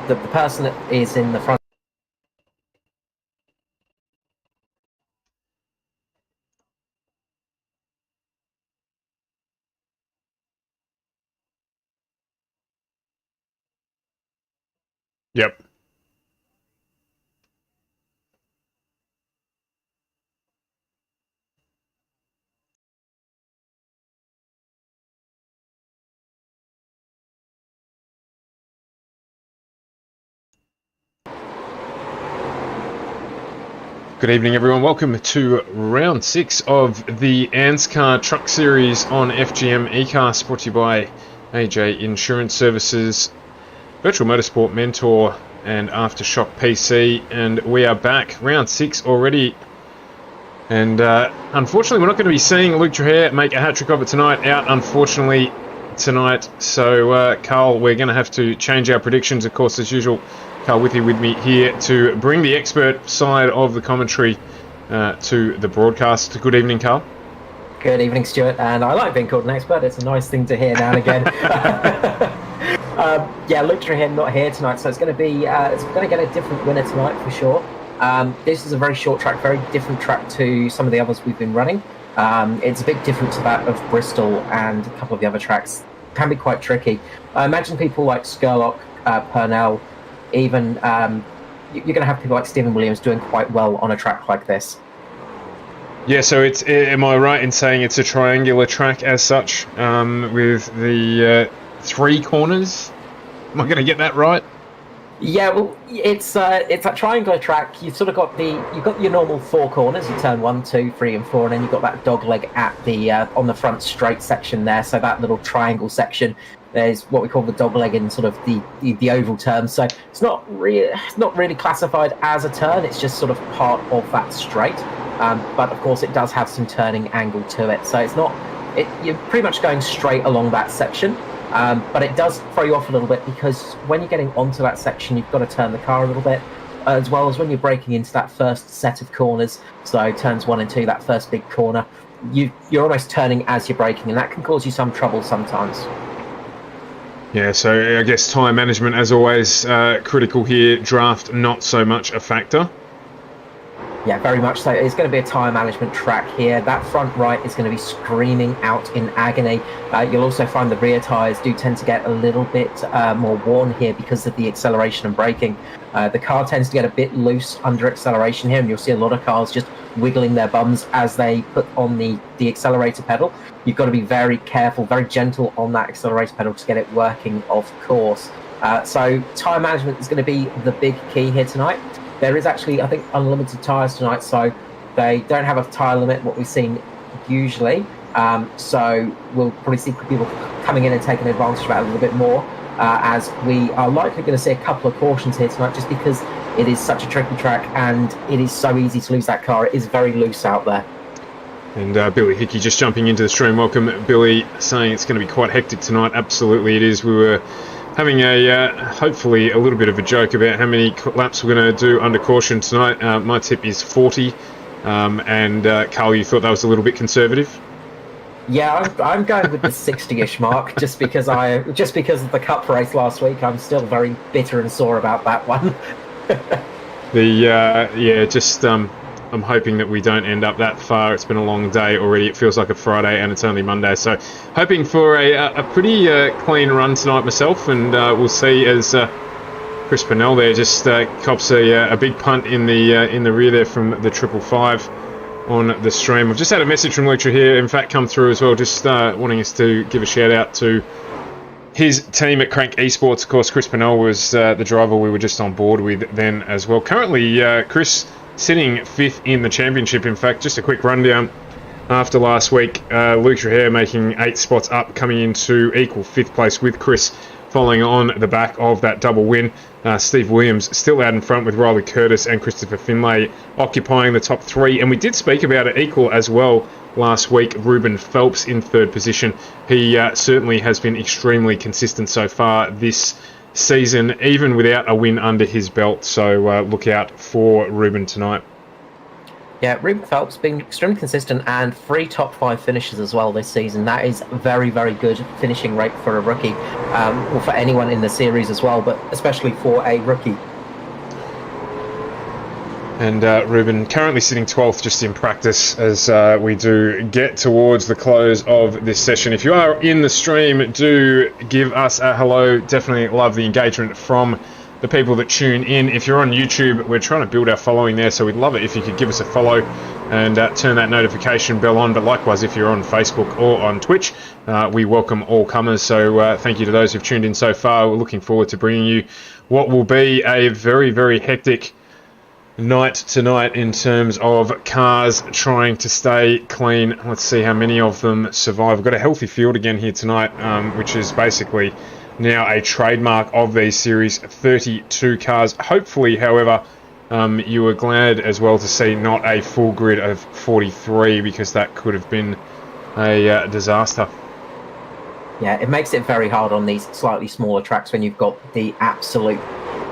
The person that is in the front. Yep. Good evening, everyone. Welcome to round 6 of the ANZCAR Truck Series on FGM eCar, brought to you by AJ Insurance Services, Virtual Motorsport Mentor, and Aftershock PC. And we are back, round 6 already. And unfortunately, we're not going to be seeing Luke Traher make a hat-trick of it tonight. Out, unfortunately, tonight. So, Carl, we're going to have to change our predictions, of course, as usual. Carl Withy with me here to bring the expert side of the commentary to the broadcast. Good evening, Carl. Good evening, Stuart. And I like being called an expert. It's a nice thing to hear now and again. Yeah, Luke Traher not here tonight, so it's going to be it's going to get a different winner tonight for sure. This is a very short track, very different track to some of the others we've been running. It's a big difference to that of Bristol and a couple of the other tracks. Can be quite tricky. I imagine people like Skurlock, Purnell, even you're going to have people like Stephen Williams doing quite well on a track like this. Yeah, so it's, am I right in saying it's a triangular track as such, with the 3 corners? Am I going to get that right? Yeah, well, it's a triangular track. You've sort of got your normal 4 corners. You turn 1, 2, 3, and 4, and then you've got that dog leg at the on the front straight section there. So that little triangle section. There's what we call the dog leg in sort of the oval term. So it's not really classified as a turn. It's just sort of part of that straight. But of course, it does have some turning angle to it. So it's not. You're pretty much going straight along that section. But it does throw you off a little bit because when you're getting onto that section, you've got to turn the car a little bit, as well as when you're braking into that first set of corners. So turns 1 and 2, that first big corner, you're almost turning as you're braking, and that can cause you some trouble sometimes. Yeah, so I guess time management, as always, critical here. Draft, not so much a factor. Yeah, very much so. It's going to be a tyre management track here. That front right is going to be screaming out in agony. You'll also find the rear tyres do tend to get a little bit more worn here because of the acceleration and braking. The car tends to get a bit loose under acceleration here, and you'll see a lot of cars just wiggling their bums as they put on the accelerator pedal. You've got to be very careful, very gentle on that accelerator pedal to get it working, of course. So tyre management is going to be the big key here tonight. There is actually, I think, unlimited tyres tonight, so they don't have a tyre limit, what we've seen usually. So we'll probably see people coming in and taking advantage of that a little bit more, as we are likely going to see a couple of cautions here tonight, just because it is such a tricky track and it is so easy to lose that car. It is very loose out there. And Billy Hickey just jumping into the stream. Welcome, Billy, saying it's going to be quite hectic tonight. Absolutely it is. We were having hopefully a little bit of a joke about how many laps we're going to do under caution tonight. My tip is 40, and Carl, you thought that was a little bit conservative? Yeah, I'm going with the 60-ish mark, just because of the cup race last week. I'm still very bitter and sore about that one. I'm hoping that we don't end up that far. It's been a long day already. It feels like a Friday and it's only Monday. So hoping for a pretty clean run tonight myself, and we'll see as Chris Pennell there just cops a big punt in the rear there from the 555 on the stream. I've just had a message from Lucha here, in fact, come through as well, just wanting us to give a shout out to his team at Crank Esports. Of course, Chris Pennell was the driver we were just on board with then as well. Currently, Chris sitting 5th in the championship. In fact, just a quick rundown after last week, Luke Traher making 8 spots up, coming into equal 5th place with Chris, following on the back of that double win. Steve Williams still out in front with Riley Curtis and Christopher Finlay occupying the top 3. And we did speak about it equal as well last week. Ruben Phelps in 3rd position. He certainly has been extremely consistent so far this season, even without a win under his belt. So look out for Ruben tonight. Yeah, Ruben Phelps been extremely consistent, and 3 top 5 finishes as well this season. That is very, very good finishing rate for a rookie, or for anyone in the series as well, but especially for a rookie. And Ruben currently sitting 12th just in practice as we do get towards the close of this session. If you are in the stream, do give us a hello. Definitely love the engagement from the people that tune in. If you're on YouTube, we're trying to build our following there, so we'd love it if you could give us a follow and turn that notification bell on. But likewise, if you're on Facebook or on Twitch, we welcome all comers. So thank you to those who've tuned in so far. We're looking forward to bringing you what will be a very, very hectic night tonight in terms of cars trying to stay clean. Let's see how many of them survive. We've got a healthy field again here tonight, which is basically now a trademark of these series. 32 cars. Hopefully, however, you were glad as well to see not a full grid of 43, because that could have been a disaster. Yeah, it makes it very hard on these slightly smaller tracks when you've got the absolute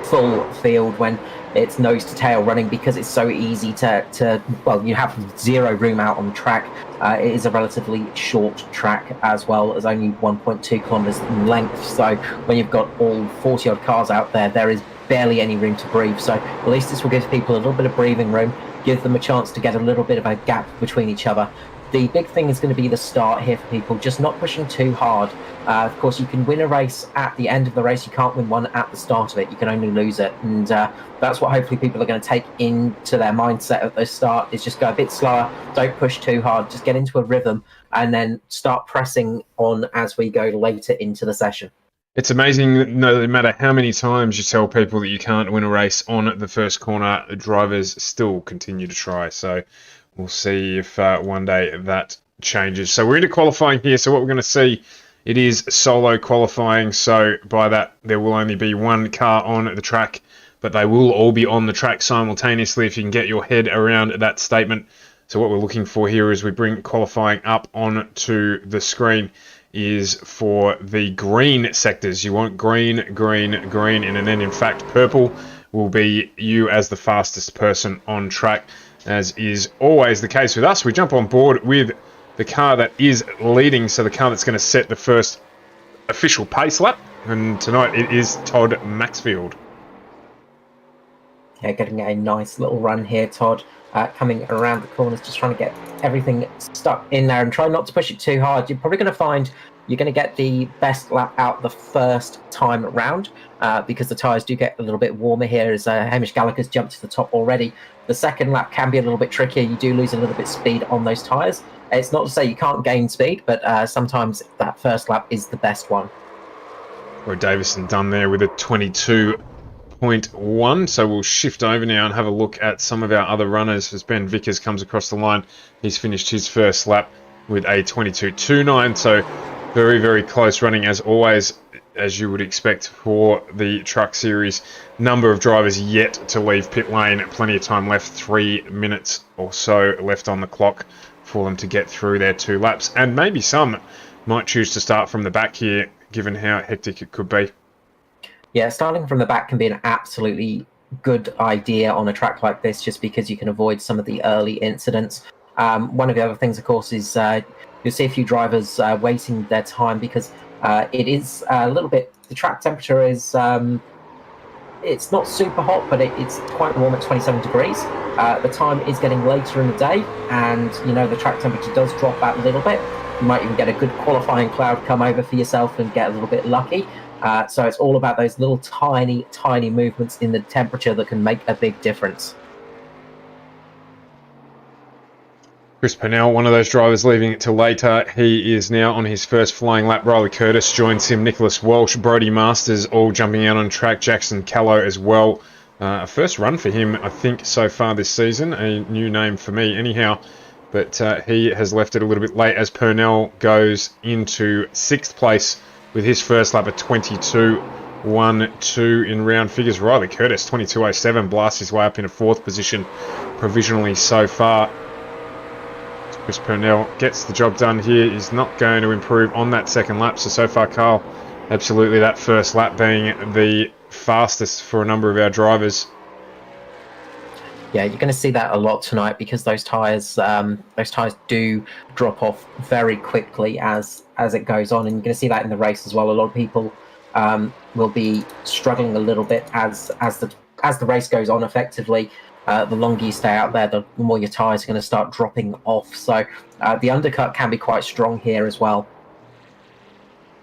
full field, when it's nose to tail running, because it's so easy to well, you have zero room out on the track. It is a relatively short track as well, as only 1.2 kilometers in length. So when you've got all 40 odd cars out there, there is barely any room to breathe. So at least this will give people a little bit of breathing room, give them a chance to get a little bit of a gap between each other. The big thing is going to be the start here for people, just not pushing too hard. Of course, you can win a race at the end of the race. You can't win one at the start of it. You can only lose it. And that's what hopefully people are going to take into their mindset at the start, is just go a bit slower. Don't push too hard. Just get into a rhythm and then start pressing on as we go later into the session. It's amazing that no matter how many times you tell people that you can't win a race on the first corner, the drivers still continue to try. So we'll see if one day that changes. So we're into qualifying here. So what we're going to see, it is solo qualifying. So by that, there will only be one car on the track, but they will all be on the track simultaneously, if you can get your head around that statement. So what we're looking for here as we bring qualifying up onto the screen is for the green sectors. You want green, green, green, and then in fact purple will be you as the fastest person on track. As is always the case with us, we jump on board with the car that is leading, so the car that's going to set the first official pace lap, and tonight it is Todd Maxfield. Yeah, getting a nice little run here, Todd. coming around the corners, just trying to get everything stuck in there and try not to push it too hard. You're probably going to find you're going to get the best lap out the first time around because the tyres do get a little bit warmer here as Hamish Gallagher's jumped to the top already. The second lap can be a little bit trickier. You do lose a little bit speed on those tyres. It's not to say you can't gain speed, but sometimes that first lap is the best one. Roy Davison done there with a 22.1. So we'll shift over now and have a look at some of our other runners as Ben Vickers comes across the line. He's finished his first lap with a 22.29. So very, very close running as always, as you would expect for the Truck Series. Number of drivers yet to leave pit lane. Plenty of time left, 3 minutes or so left on the clock for them to get through their 2 laps. And maybe some might choose to start from the back here, given how hectic it could be. Yeah, starting from the back can be an absolutely good idea on a track like this, just because you can avoid some of the early incidents. One of the other things, of course, is you'll see a few drivers wasting their time because it is a little bit, the track temperature is, it's not super hot, but it's quite warm at 27 degrees. The time is getting later in the day, and the track temperature does drop that little bit. You might even get a good qualifying cloud come over for yourself and get a little bit lucky. So it's all about those little tiny movements in the temperature that can make a big difference. Chris Purnell, one of those drivers leaving it till later. He is now on his first flying lap. Riley Curtis joins him. Nicholas Walsh, Brodie Masters all jumping out on track. Jackson Callow as well. A first run for him, I think, so far this season. A new name for me anyhow. But he has left it a little bit late as Purnell goes into 6th place with his first lap at 22.12 in round figures. Riley Curtis, 22.07, blasts his way up into 4th position provisionally so far. Chris Purnell gets the job done here. He's not going to improve on that second lap. So far, Carl, absolutely that first lap being the fastest for a number of our drivers. Yeah, you're going to see that a lot tonight because those tyres do drop off very quickly as it goes on, and you're going to see that in the race as well. A lot of people will be struggling a little bit as the race goes on. Effectively, the longer you stay out there, the more your tyres are going to start dropping off. So the undercut can be quite strong here as well.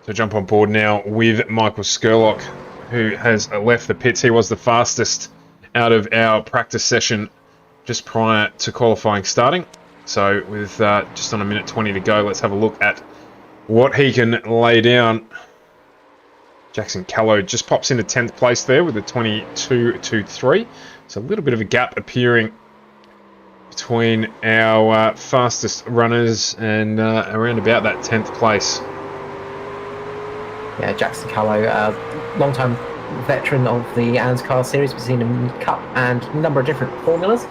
So jump on board now with Michael Skurlock, who has left the pits. He was the fastest out of our practice session just prior to qualifying starting. So with just on a minute 20 to go, let's have a look at what he can lay down. Jackson Callow just pops into 10th place there with a 22.23. So a little bit of a gap appearing between our fastest runners and around about that 10th place. Yeah, Jackson Callow, long-time veteran of the ANZCAR series. We've seen him in Cup and a number of different formulas.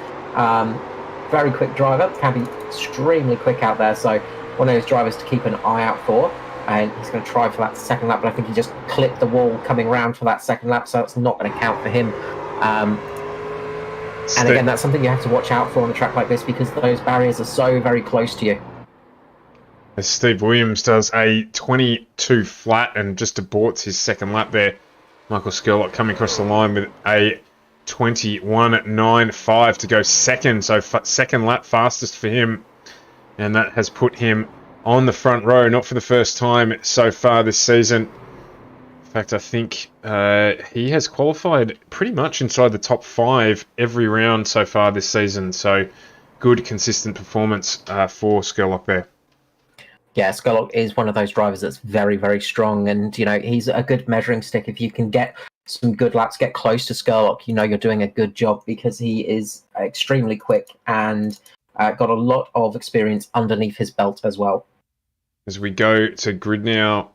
Very quick driver, can be extremely quick out there. So one of those drivers to keep an eye out for. And he's going to try for that second lap, but I think he just clipped the wall coming around for that second lap, so it's not going to count for him. And again, that's something you have to watch out for on a track like this because those barriers are so very close to you. As Steve Williams does a 22 flat and just aborts his second lap there. Michael Skurlock coming across the line with a 21.95 to go second. So second lap fastest for him. And that has put him on the front row, not for the first time so far this season. In fact, I think he has qualified pretty much inside the top 5 every round so far this season. So good, consistent performance for Skurlock there. Yeah, Skurlock is one of those drivers that's very, very strong. And, he's a good measuring stick. If you can get some good laps, get close to Skurlock, you're doing a good job because he is extremely quick and got a lot of experience underneath his belt as well. As we go to grid now,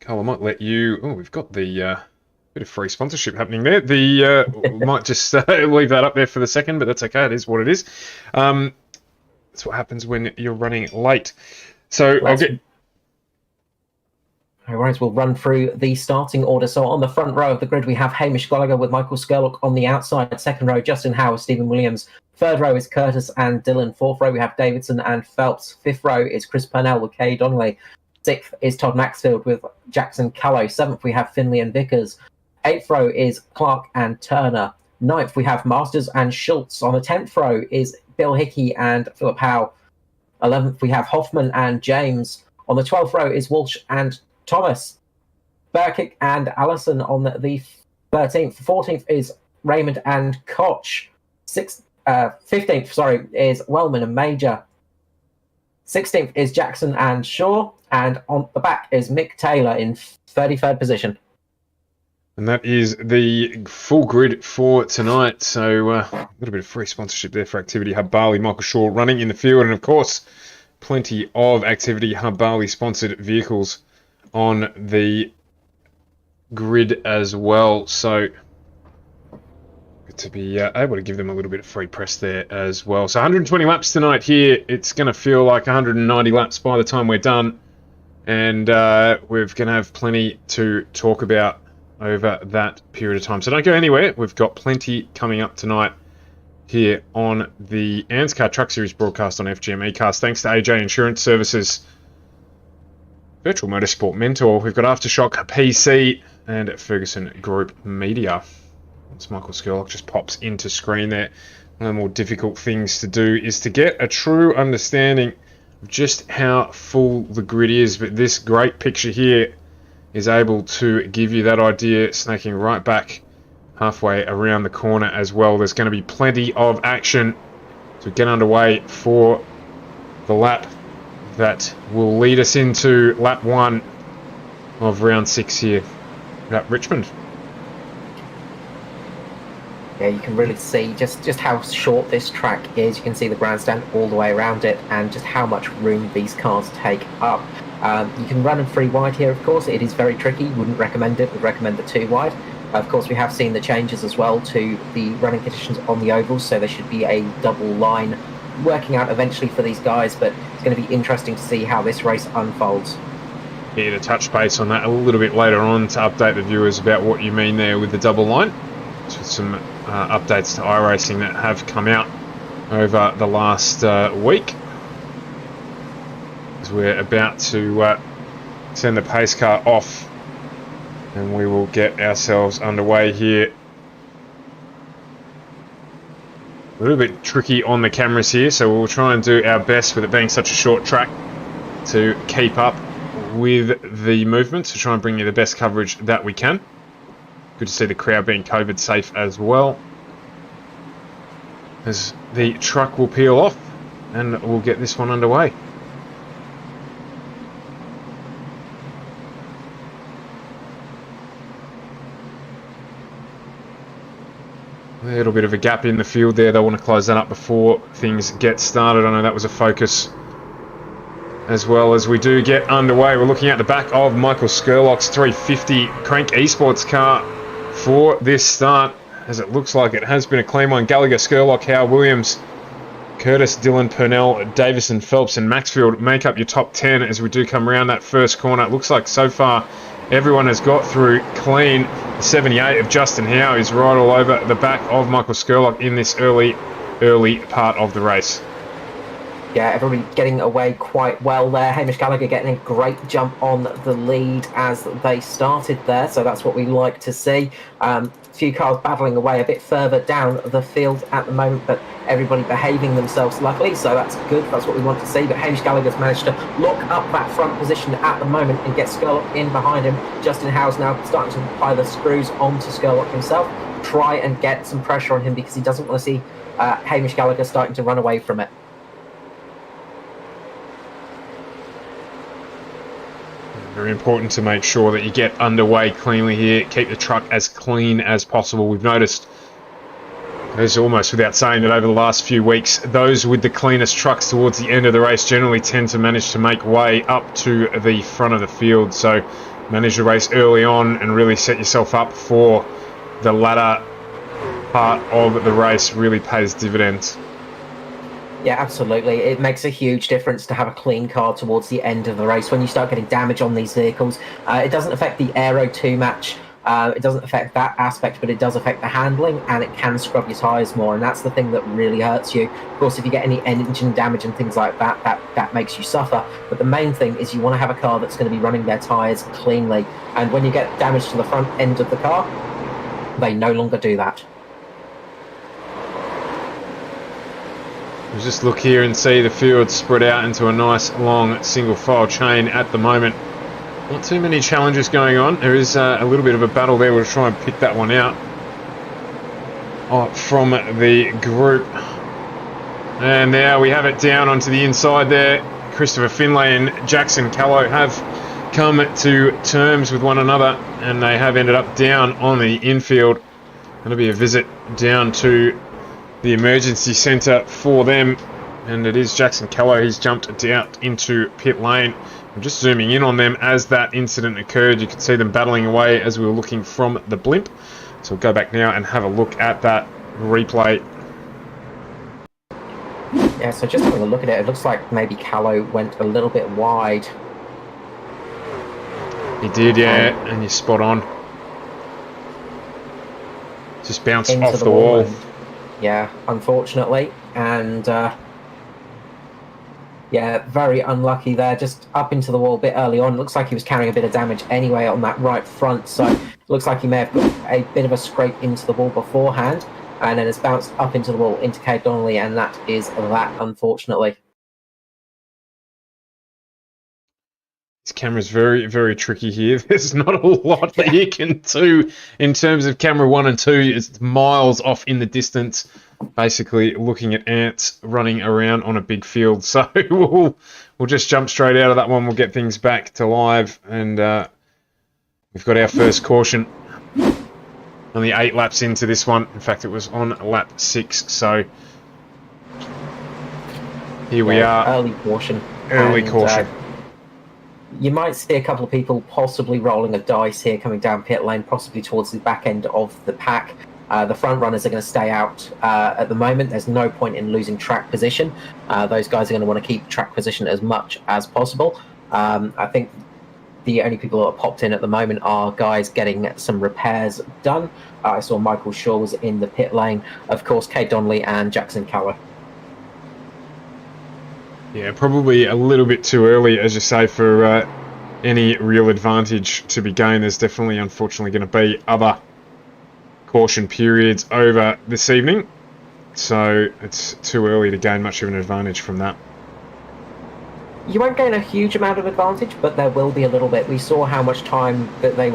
Carl, I might let you... Oh, we've got the bit of free sponsorship happening there. Might just leave that up there for the second, but that's okay. It is what it is. That's what happens when you're running late. So I'll get... No worries, we'll run through the starting order. So on the front row of the grid, we have Hamish Gallagher with Michael Skurlock on the outside. Second row, Justin Howard, Stephen Williams. Third row is Curtis and Dillon. Fourth row, we have Davidson and Phelps. Fifth row is Chris Purnell with Kay Donnelly. Sixth is Todd Maxfield with Jackson Callow. Seventh, we have Finley and Vickers. Eighth row is Clark and Turner. Ninth, we have Masters and Schultz. On the 10th row is Bill Hickey and Philip Howe. 11th, we have Hoffman and James. On the 12th row is Walsh and Thomas. Burkick and Allison on the 13th. 14th is Raymond and Koch. 15th, is Wellman and Major. 16th is Jackson and Shaw. And on the back is Mick Taylor in 33rd position. And that is the full grid for tonight. So a little bit of free sponsorship there for Activity Hub Barley. Michael Shaw running in the field. And of course, plenty of Activity Hub Barley sponsored vehicles on the grid as well. So good to be able to give them a little bit of free press there as well. So 120 laps tonight here. It's going to feel like 190 laps by the time we're done. And we're going to have plenty to talk about over that period of time. So don't go anywhere. We've got plenty coming up tonight here on the ANZCAR Truck Series broadcast on FGM eCast. Thanks to AJ Insurance Services, Virtual Motorsport Mentor. We've got Aftershock PC and Ferguson Group Media. Once Michael Skurlock just pops into screen there, one of the more difficult things to do is to get a true understanding of just how full the grid is. But this great picture here is able to give you that idea, snaking right back halfway around the corner as well. There's going to be plenty of action to get underway for the lap that will lead us into lap 1 of round 6 here at Richmond. Yeah, you can really see just how short this track is. You can see the grandstand all the way around it and just how much room these cars take up. You can run in 3 wide here, of course. It is very tricky. Wouldn't recommend it. Would recommend the 2 wide. Of course, we have seen the changes as well to the running conditions on the ovals, so there should be a double line working out eventually for these guys, but it's going to be interesting to see how this race unfolds. Here to touch base on that a little bit later on to update the viewers about what you mean there with the double line. So some updates to iRacing that have come out over the last week. As we're about to send the pace car off, and we will get ourselves underway here. A little bit tricky on the cameras here, so we'll try and do our best with it being such a short track to keep up with the movement, to try and bring you the best coverage that we can. Good to see the crowd being COVID safe as well. As the truck will peel off and we'll get this one underway. A little bit of a gap in the field there. They want to close that up before things get started. I know that was a focus as well as we do get underway. We're looking at the back of Michael Skurlock's 350 Crank Esports car for this start, as it looks like it has been a clean one. Gallagher, Skurlock, Howe, Williams, Curtis, Dillon, Purnell, Davison, Phelps and Maxfield make up your top 10 as we do come around that first corner. It looks like so far everyone has got through clean. The 78 of Justin Howe is right all over the back of Michael Skurlock in this early part of the race. Yeah, everybody getting away quite well there. Hamish Gallagher getting a great jump on the lead as they started there, so that's what we like to see. A few cars battling away a bit further down the field at the moment, but everybody behaving themselves luckily, so that's good. That's what we want to see. But Hamish Gallagher's managed to lock up that front position at the moment and get Skurlock in behind him. Justin Howe's now starting to apply the screws onto Skurlock himself, try and get some pressure on him because he doesn't want to see Hamish Gallagher starting to run away from it. Very important to make sure that you get underway cleanly here. Keep the truck as clean as possible. We've noticed, it's almost without saying that over the last few weeks, those with the cleanest trucks towards the end of the race generally tend to manage to make way up to the front of the field. So manage the race early on and really set yourself up for the latter part of the race. Really pays dividends. Yeah, absolutely. It makes a huge difference to have a clean car towards the end of the race. When you start getting damage on these vehicles, it doesn't affect the aero too much. It doesn't affect that aspect, but it does affect the handling, and it can scrub your tyres more, and that's the thing that really hurts you. Of course, if you get any engine damage and things like that, that makes you suffer. But the main thing is you want to have a car that's going to be running their tyres cleanly, and when you get damage to the front end of the car, they no longer do that. We'll just look here and see the field spread out into a nice long single file chain at the moment. Not too many challenges going on. There is a little bit of a battle there. We'll try and pick that one out from the group. And now we have it down onto the inside there. Christopher Finlay and Jackson Callow have come to terms with one another, and they have ended up down on the infield. That'll be a visit down to the emergency centre for them, and it is Jackson Callow. He's jumped out into pit lane. I'm just zooming in on them as that incident occurred. You could see them battling away as we were looking from the blimp. So we'll go back now and have a look at that replay. Yeah, so just having a look at it, it looks like maybe Callow went a little bit wide. He did, yeah, and you're spot on. Just bounced off the wall. And, yeah, unfortunately, and yeah, very unlucky there. Just up into the wall a bit early on. Looks like he was carrying a bit of damage anyway on that right front, so it looks like he may have got a bit of a scrape into the wall beforehand, and then has bounced up into the wall into Kate Donnelly, and that is that, unfortunately. This camera's very, very tricky here. There's not a lot that you can do in terms of camera 1 and 2. It's miles off in the distance, basically looking at ants running around on a big field. So we'll just jump straight out of that one. We'll get things back to live, and we've got our first caution. Only 8 laps into this one. In fact, it was on lap 6. So here we are. Early caution. Early caution. You might see a couple of people possibly rolling a dice here coming down pit lane, possibly towards the back end of the pack. The front runners are going to stay out at the moment. There's no point in losing track position. Those guys are going to want to keep track position as much as possible. I think the only people that are popped in at the moment are guys getting some repairs done. I saw Michael Shaw was in the pit lane. Of course, Kate Donnelly and Jackson Callow. Yeah, probably a little bit too early, as you say, for any real advantage to be gained. There's definitely, unfortunately, going to be other caution periods over this evening. So it's too early to gain much of an advantage from that. You won't gain a huge amount of advantage, but there will be a little bit. We saw how much time that they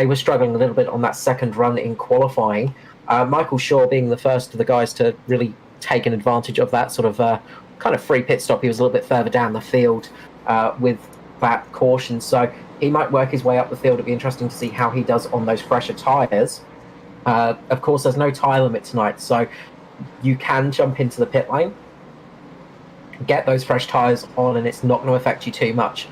were struggling a little bit on that second run in qualifying. Michael Shaw being the first of the guys to really take an advantage of that sort of kind of free pit stop. He was a little bit further down the field with that caution, so he might work his way up the field. It'd be interesting to see how he does on those fresher tyres. Of course, there's no tyre limit tonight, so you can jump into the pit lane, get those fresh tyres on, and it's not going to affect you too much.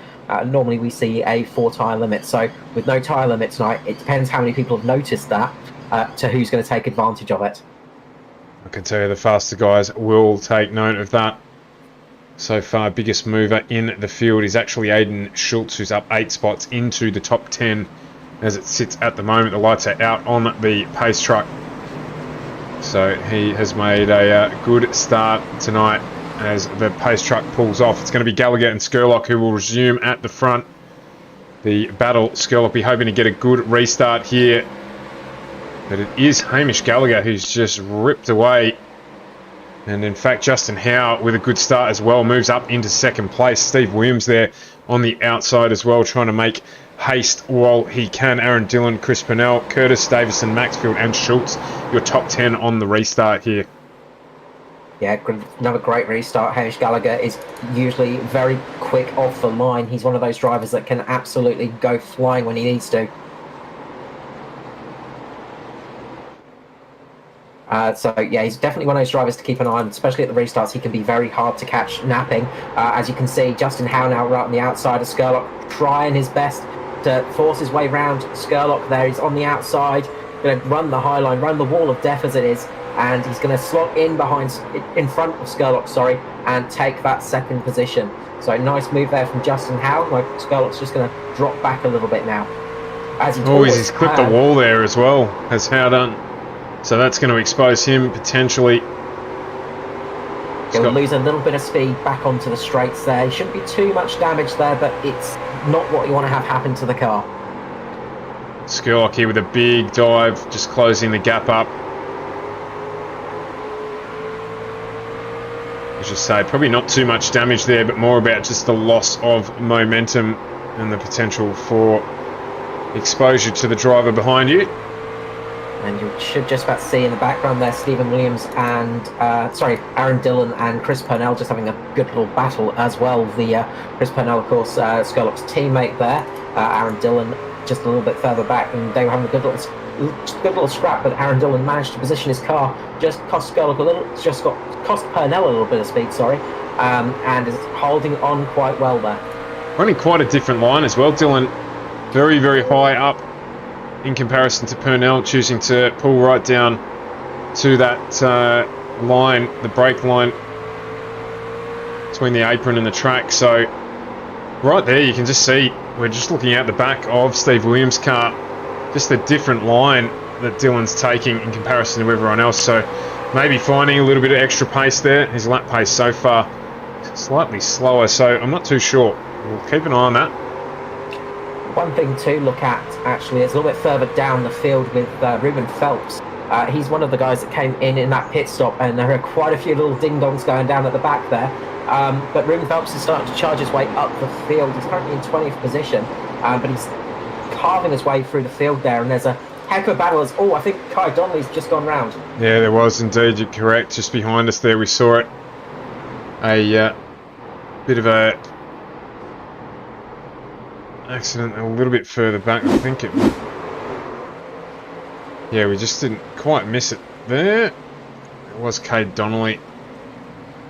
Normally we see a 4 tyre limit, so with no tyre limit tonight, it depends how many people have noticed that to who's going to take advantage of it. I can tell you the faster guys will take note of that. So far, biggest mover in the field is actually Aidan Schultz, who's up 8 spots into the top 10 as it sits at the moment. The lights are out on the pace truck. So he has made a good start tonight as the pace truck pulls off. It's going to be Gallagher and Skurlock who will resume at the front. The battle, Skurlock be hoping to get a good restart here. But it is Hamish Gallagher who's just ripped away. And in fact, Justin Howe with a good start as well moves up into second place. Steve Williams there on the outside as well, trying to make haste while he can. Aaron Dillon, Chris Purnell, Curtis Davison, Maxfield and Schultz, your top 10 on the restart here. Yeah, another great restart. Hamish Gallagher is usually very quick off the line. He's one of those drivers that can absolutely go flying when he needs to. So yeah, he's definitely one of those drivers to keep an eye on, especially at the restarts. He can be very hard to catch napping. As you can see, Justin Howe now right on the outside of Skurlock, trying his best to force his way round Skurlock there. He's on the outside, going to run the high line, run the wall of death as it is, and he's going to slot in in front of Skurlock, and take that second position. So nice move there from Justin Howe. Skurlock's just going to drop back a little bit now. As he's clipped the wall there as well, has Howe done. So that's going to expose him potentially. He'll lose a little bit of speed back onto the straights there. Shouldn't be too much damage there, but it's not what you want to have happen to the car. Skurlock here with a big dive, just closing the gap up. as you say, probably not too much damage there, but more about just the loss of momentum and the potential for exposure to the driver behind you. And you should just about see in the background there Stephen Williams and, Aaron Dillon and Chris Purnell just having a good little battle as well. Chris Purnell, of course, Skurlock's teammate there. Aaron Dillon just a little bit further back, and they were having a good little scrap, but Aaron Dillon managed to position his car, just cost Skurlock cost Purnell a little bit of speed, and is holding on quite well there. Running quite a different line as well. Dillon very, very high up in comparison to Purnell, choosing to pull right down to that line, the brake line between the apron and the track. So right there you can just see, we're just looking out the back of Steve Williams' car, just the different line that Dillon's taking in comparison to everyone else. So maybe finding a little bit of extra pace there. His lap pace so far slightly slower, so I'm not too sure. We'll keep an eye on that. One thing to look at, actually, is a little bit further down the field with Ruben Phelps. He's one of the guys that came in that pit stop, and there are quite a few little ding-dongs going down at the back there. But Ruben Phelps is starting to charge his way up the field. He's currently in 20th position, but he's carving his way through the field there, and there's a heck of a battle. I think Kai Donnelly's just gone round. Yeah, there was indeed, you're correct. Just behind us there, we saw it. A bit of a accident a little bit further back, I think it was. Yeah, we just didn't quite miss it there. It was Cade Donnelly.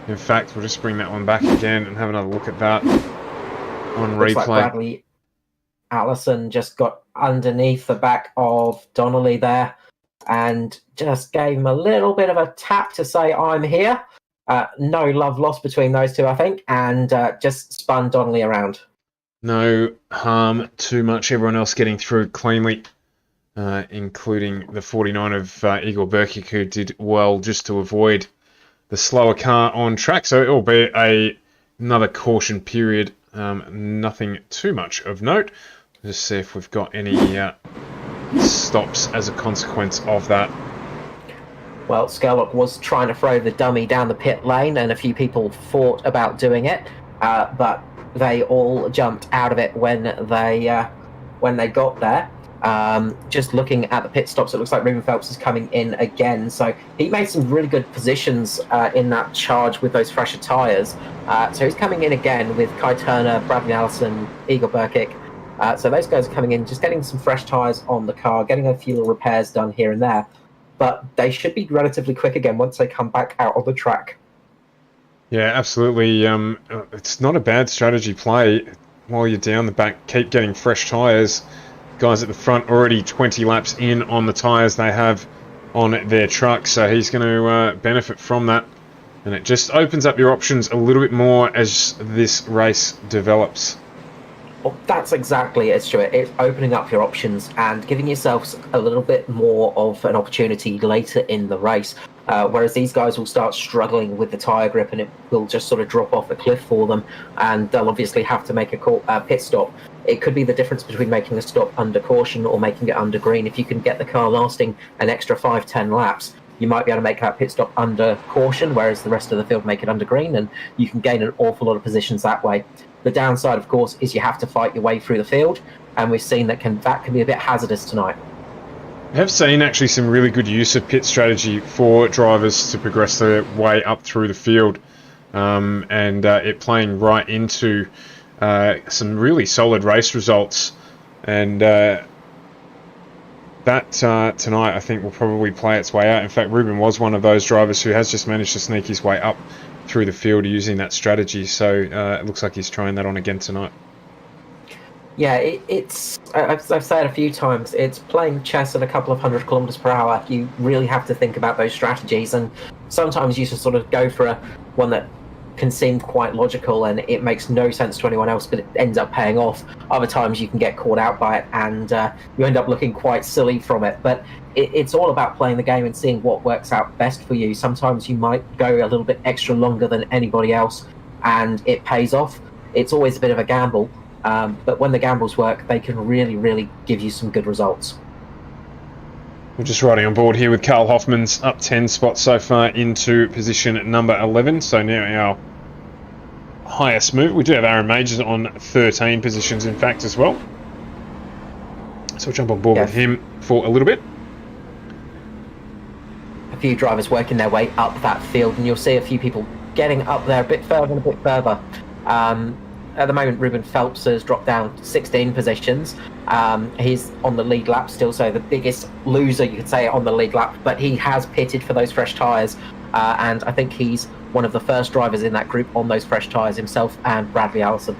In fact, we'll just bring that one back again and have another look at that on replay. Like Bradley Allison just got underneath the back of Donnelly there and just gave him a little bit of a tap to say, I'm here. No love lost between those two, I think, and just spun Donnelly around. No harm too much. Everyone else getting through cleanly, including the 49 of Igor Berkic, who did well just to avoid the slower car on track. So it will be another caution period. Nothing too much of note. Just see if we've got any stops as a consequence of that. Well, Skurlock was trying to throw the dummy down the pit lane, and a few people thought about doing it, but they all jumped out of it when they got there. Just looking at the pit stops, it looks like Ruben Phelps is coming in again. So he made some really good positions in that charge with those fresher tyres. So he's coming in again with Kai Turner, Bradley Allison, Igor Berkic. So those guys are coming in, just getting some fresh tyres on the car, getting a few little repairs done here and there. But they should be relatively quick again once they come back out on the track. Yeah, absolutely. It's not a bad strategy play while you're down the back. Keep getting fresh tyres. Guys at the front already 20 laps in on the tyres they have on their truck, so he's going to benefit from that. And it just opens up your options a little bit more as this race develops. Well, that's exactly it, Stuart. It's opening up your options and giving yourselves a little bit more of an opportunity later in the race. Whereas these guys will start struggling with the tyre grip and it will just sort of drop off the cliff for them, and they'll obviously have to make a pit stop. It could be the difference between making a stop under caution or making it under green. If you can get the car lasting an extra 5-10 laps, you might be able to make that pit stop under caution, whereas the rest of the field make it under green, and you can gain an awful lot of positions that way. The downside, of course, is you have to fight your way through the field, and we've seen that can be a bit hazardous tonight. I have seen actually some really good use of pit strategy for drivers to progress their way up through the field, and it playing right into some really solid race results. And that tonight I think will probably play its way out. In fact, Ruben was one of those drivers who has just managed to sneak his way up through the field using that strategy, so it looks like he's trying that on again tonight. Yeah, it's I've said a few times, it's playing chess at a couple of 100 kilometers per hour. You really have to think about those strategies, and sometimes you just sort of go for one that can seem quite logical and it makes no sense to anyone else, but it ends up paying off. Other times you can get caught out by it and you end up looking quite silly from it. But it's all about playing the game and seeing what works out best for you. Sometimes you might go a little bit extra longer than anybody else and it pays off. It's always a bit of a gamble, but when the gambles work, they can really, really give you some good results. We're just riding on board here with Carl Hoffman's up 10 spots so far into position number 11. So now our highest move. We do have Aaron Majors on 13 positions, in fact, as well. So we'll jump on board with him for a little bit. A few drivers working their way up that field, and you'll see a few people getting up there a bit further and a bit further. At the moment, Ruben Phelps has dropped down 16 positions. He's on the lead lap still, so the biggest loser, you could say, on the lead lap, but he has pitted for those fresh tyres, and I think he's one of the first drivers in that group on those fresh tyres, himself and Bradley Allison.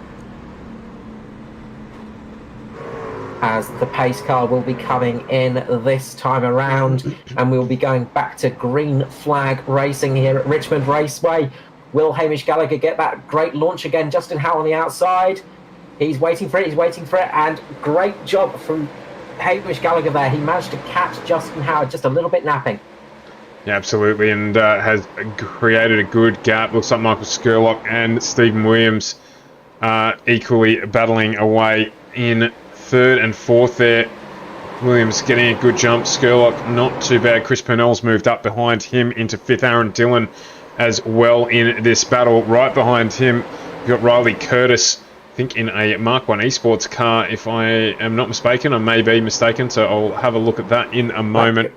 As the pace car will be coming in this time around, and we'll be going back to green flag racing here at Richmond Raceway. Will Hamish Gallagher get that great launch again? Justin Howe on the outside. He's waiting for it, and great job from Hamish Gallagher there. He managed to catch Justin Howe just a little bit napping. Yeah, absolutely, and has created a good gap. Looks like Michael Skurlock and Stephen Williams equally battling away in third and fourth there. Williams getting a good jump. Skurlock not too bad. Chris Purnell's moved up behind him into fifth. Aaron Dillon as well in this battle. Right behind him, you've got Riley Curtis, I think in a Mark 1 Esports car, if I am not mistaken. I may be mistaken, so I'll have a look at that in a moment.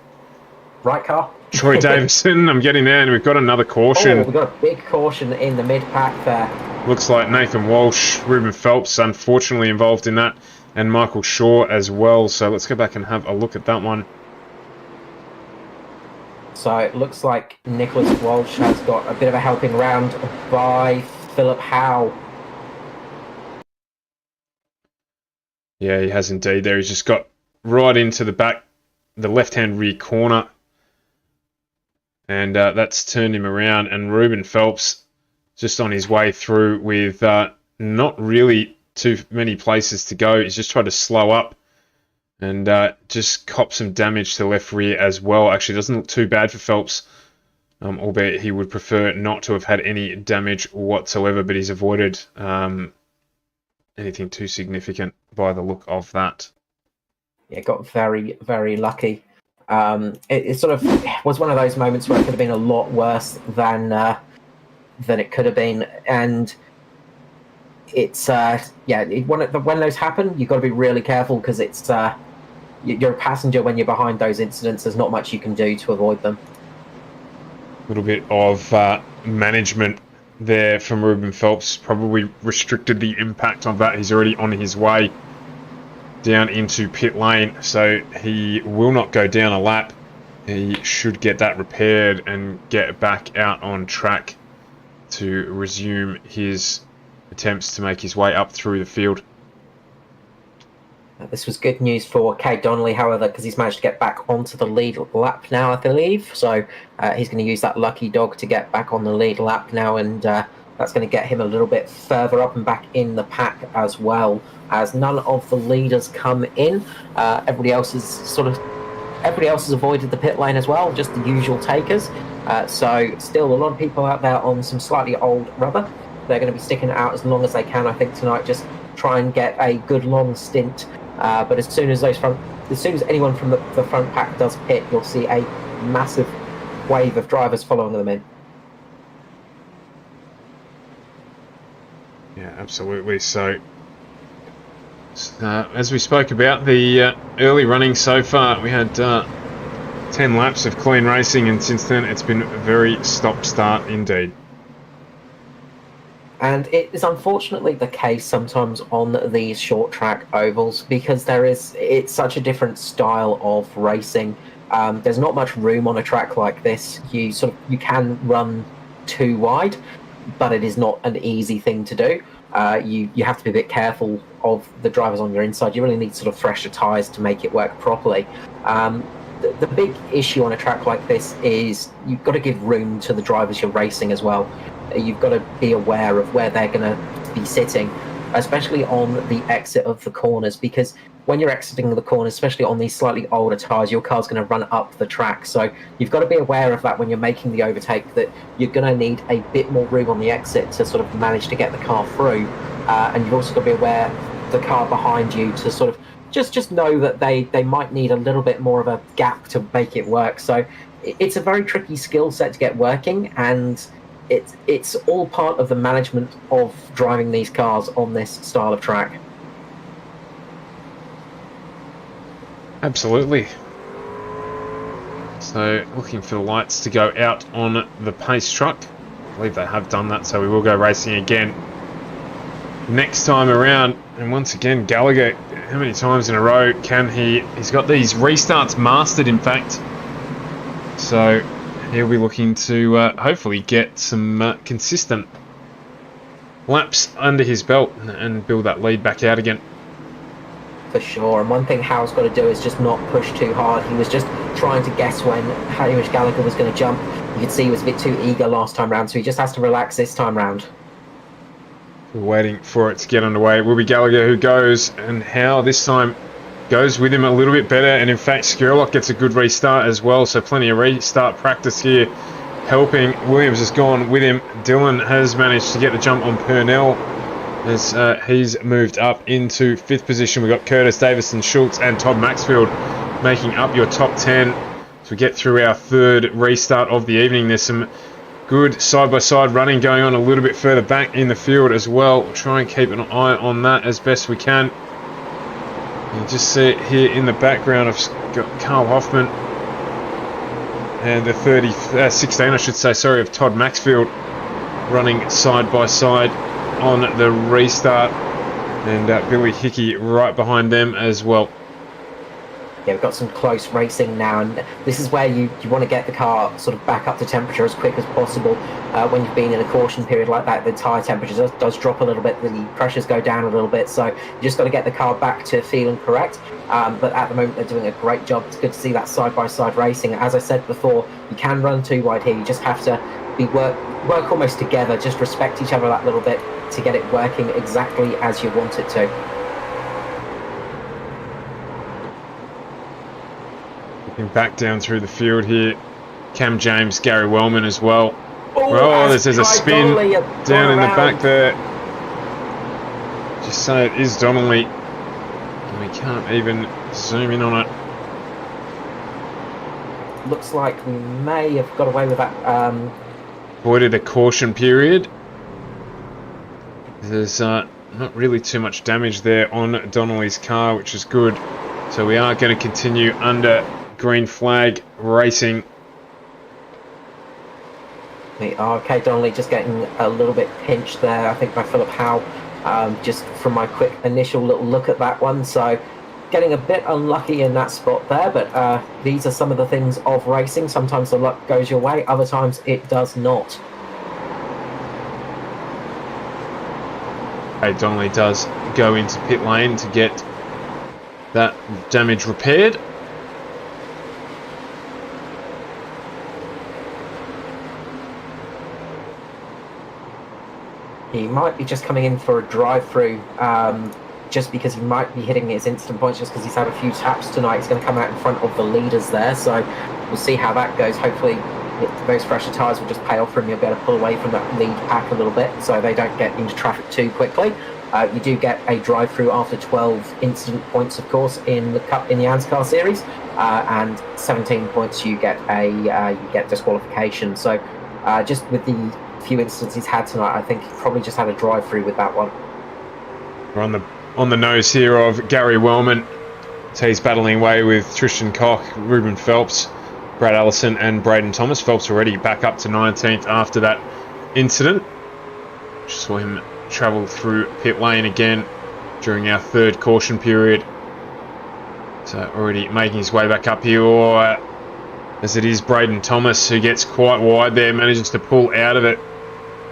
Right car. Troy Davison, I'm getting there, and we've got another caution. Oh, we've got a big caution in the mid-pack there. Looks like Nathan Walsh, Ruben Phelps, unfortunately involved in that, and Michael Shaw as well. So let's go back and have a look at that one. So it looks like Nicholas Walsh has got a bit of a helping round by Philip Howe. Yeah, he has indeed there. He's just got right into the back, the left-hand rear corner. And that's turned him around. And Ruben Phelps just on his way through with not really too many places to go. He's just tried to slow up and just cop some damage to the left rear as well. Actually, doesn't look too bad for Phelps, albeit he would prefer not to have had any damage whatsoever, but he's avoided anything too significant by the look of that. Yeah, got very, very lucky. It sort of was one of those moments where it could have been a lot worse than it could have been, and it's when those happen, you've got to be really careful, because it's you're a passenger when you're behind those incidents. There's not much you can do to avoid them. A little bit of management there from Ruben Phelps probably restricted the impact of that. He's already on his way down into pit lane, so he will not go down a lap. He should get that repaired and get back out on track to resume his attempts to make his way up through the field. This was good news for Kate Donnelly, however, because he's managed to get back onto the lead lap now, I believe. So he's going to use that lucky dog to get back on the lead lap now, and that's going to get him a little bit further up and back in the pack as well, as none of the leaders come in. Everybody else has avoided the pit lane as well, just the usual takers. So still a lot of people out there on some slightly old rubber. They're going to be sticking it out as long as they can, I think, tonight. Just try and get a good long stint. But as soon as anyone from the front pack does pit, you'll see a massive wave of drivers following them in. Yeah, absolutely. So, as we spoke about the early running so far, we had 10 laps of clean racing, and since then it's been a very stop-start indeed. And it is unfortunately the case sometimes on these short track ovals, because it's such a different style of racing. There's not much room on a track like this. You can run too wide, but it is not an easy thing to do. You have to be a bit careful of the drivers on your inside. You really need sort of fresher tyres to make it work properly. The big issue on a track like this is you've got to give room to the drivers you're racing as well. You've got to be aware of where they're going to be sitting, especially on the exit of the corners, because when you're exiting the corners, especially on these slightly older tyres, your car's going to run up the track. So you've got to be aware of that when you're making the overtake, that you're going to need a bit more room on the exit to sort of manage to get the car through. And you've also got to be aware the car behind you to sort of just know that they might need a little bit more of a gap to make it work. So it's a very tricky skill set to get working, and it's all part of the management of driving these cars on this style of track. Absolutely. So looking for the lights to go out on the pace truck. I believe they have done that, so we will go racing again next time around. And once again, Gallagher, how many times in a row can he's got these restarts mastered, in fact. So he'll be looking to hopefully get some consistent laps under his belt and build that lead back out again. For sure. And one thing Hal's got to do is just not push too hard. He was just trying to guess when Hamish Gallagher was going to jump. You could see he was a bit too eager last time round, so he just has to relax this time round. We're waiting for it to get underway. It will be Gallagher who goes, and Hal this time goes with him a little bit better, and in fact Skurlock gets a good restart as well, so plenty of restart practice here helping. Williams has gone with him. Dylan has managed to get the jump on Purnell as he's moved up into 5th position. We've got Curtis, Davison, Schultz and Todd Maxfield making up your top 10 as we get through our 3rd restart of the evening. There's some good side-by-side running going on a little bit further back in the field as well. We'll try and keep an eye on that as best we can. You just see it here in the background. I've got Carl Hoffman and the 16 I should say, sorry, of Todd Maxfield running side-by-side on the restart, and Billy Hickey right behind them as well. Yeah, we've got some close racing now, and this is where you want to get the car sort of back up to temperature as quick as possible. When you've been in a caution period like that, the tyre temperature does drop a little bit, the pressures go down a little bit, so you just got to get the car back to feeling correct. But at the moment, they're doing a great job. It's good to see that side-by-side racing. As I said before, you can run too wide here. You just have to work almost together, just respect each other that little bit to get it working exactly as you want it to. Looking back down through the field here, Cam James, Gary Wellman as well. Oh, there's a spin down in the back there. Just say it is Donnelly, and we can't even zoom in on it. Looks like we may have got away with that. Avoided a caution period. There's not really too much damage there on Donnelly's car, which is good. So we are going to continue under green flag racing. The RK Donnelly just getting a little bit pinched there, I think, by Philip Howe, just from my quick initial little look at that one. So getting a bit unlucky in that spot there, but these are some of the things of racing. Sometimes the luck goes your way, other times it does not. Hey, Donnelly does go into pit lane to get that damage repaired. He might be just coming in for a drive-through, just because he might be hitting his instant points just because he's had a few taps tonight. He's going to come out in front of the leaders there, so we'll see how that goes. Hopefully those fresher tyres will just pay off for him. You'll be able to pull away from that lead pack a little bit so they don't get into traffic too quickly. You do get a drive-through after 12 incident points, of course, in the Cup in the ANZCAR series, and 17 points you get disqualification. So just with the few incidents he's had tonight, I think he probably just had a drive-through with that one. We're on the nose here of Gary Wellman. So he's battling away with Tristan Koch, Ruben Phelps, Brad Allison and Braden Thomas. Phelps already back up to 19th after that incident. Just saw him travel through pit lane again during our 3rd caution period. So already making his way back up here, or as it is Braden Thomas who gets quite wide there, manages to pull out of it.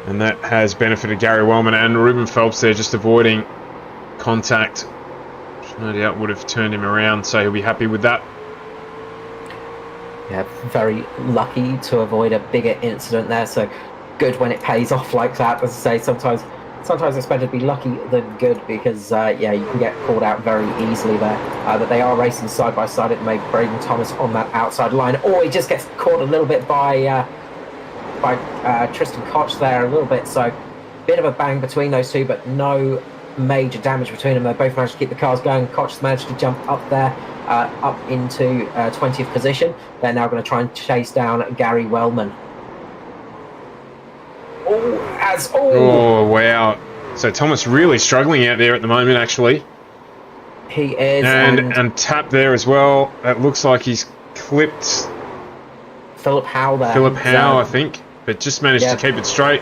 And that has benefited Gary Wellman, and Ruben Phelps there just avoiding contact, which no doubt would have turned him around, so he'll be happy with that. Yeah, very lucky to avoid a bigger incident there, so good when it pays off like that. As I say, sometimes it's better to be lucky than good, because yeah, you can get called out very easily there. But they are racing side by side. It made Braden Thomas on that outside line, or he just gets caught a little bit by Tristan Koch there a little bit. So bit of a bang between those two, but no major damage between them. They both managed to keep the cars going. Koch managed to jump up there, up into 20th position. They're now going to try and chase down Gary Wellman. Oh, wow. So Thomas really struggling out there at the moment, actually. He is. And Tap there as well. It looks like he's clipped Philip Howe there. Philip Howe, I think. But just managed to keep it straight,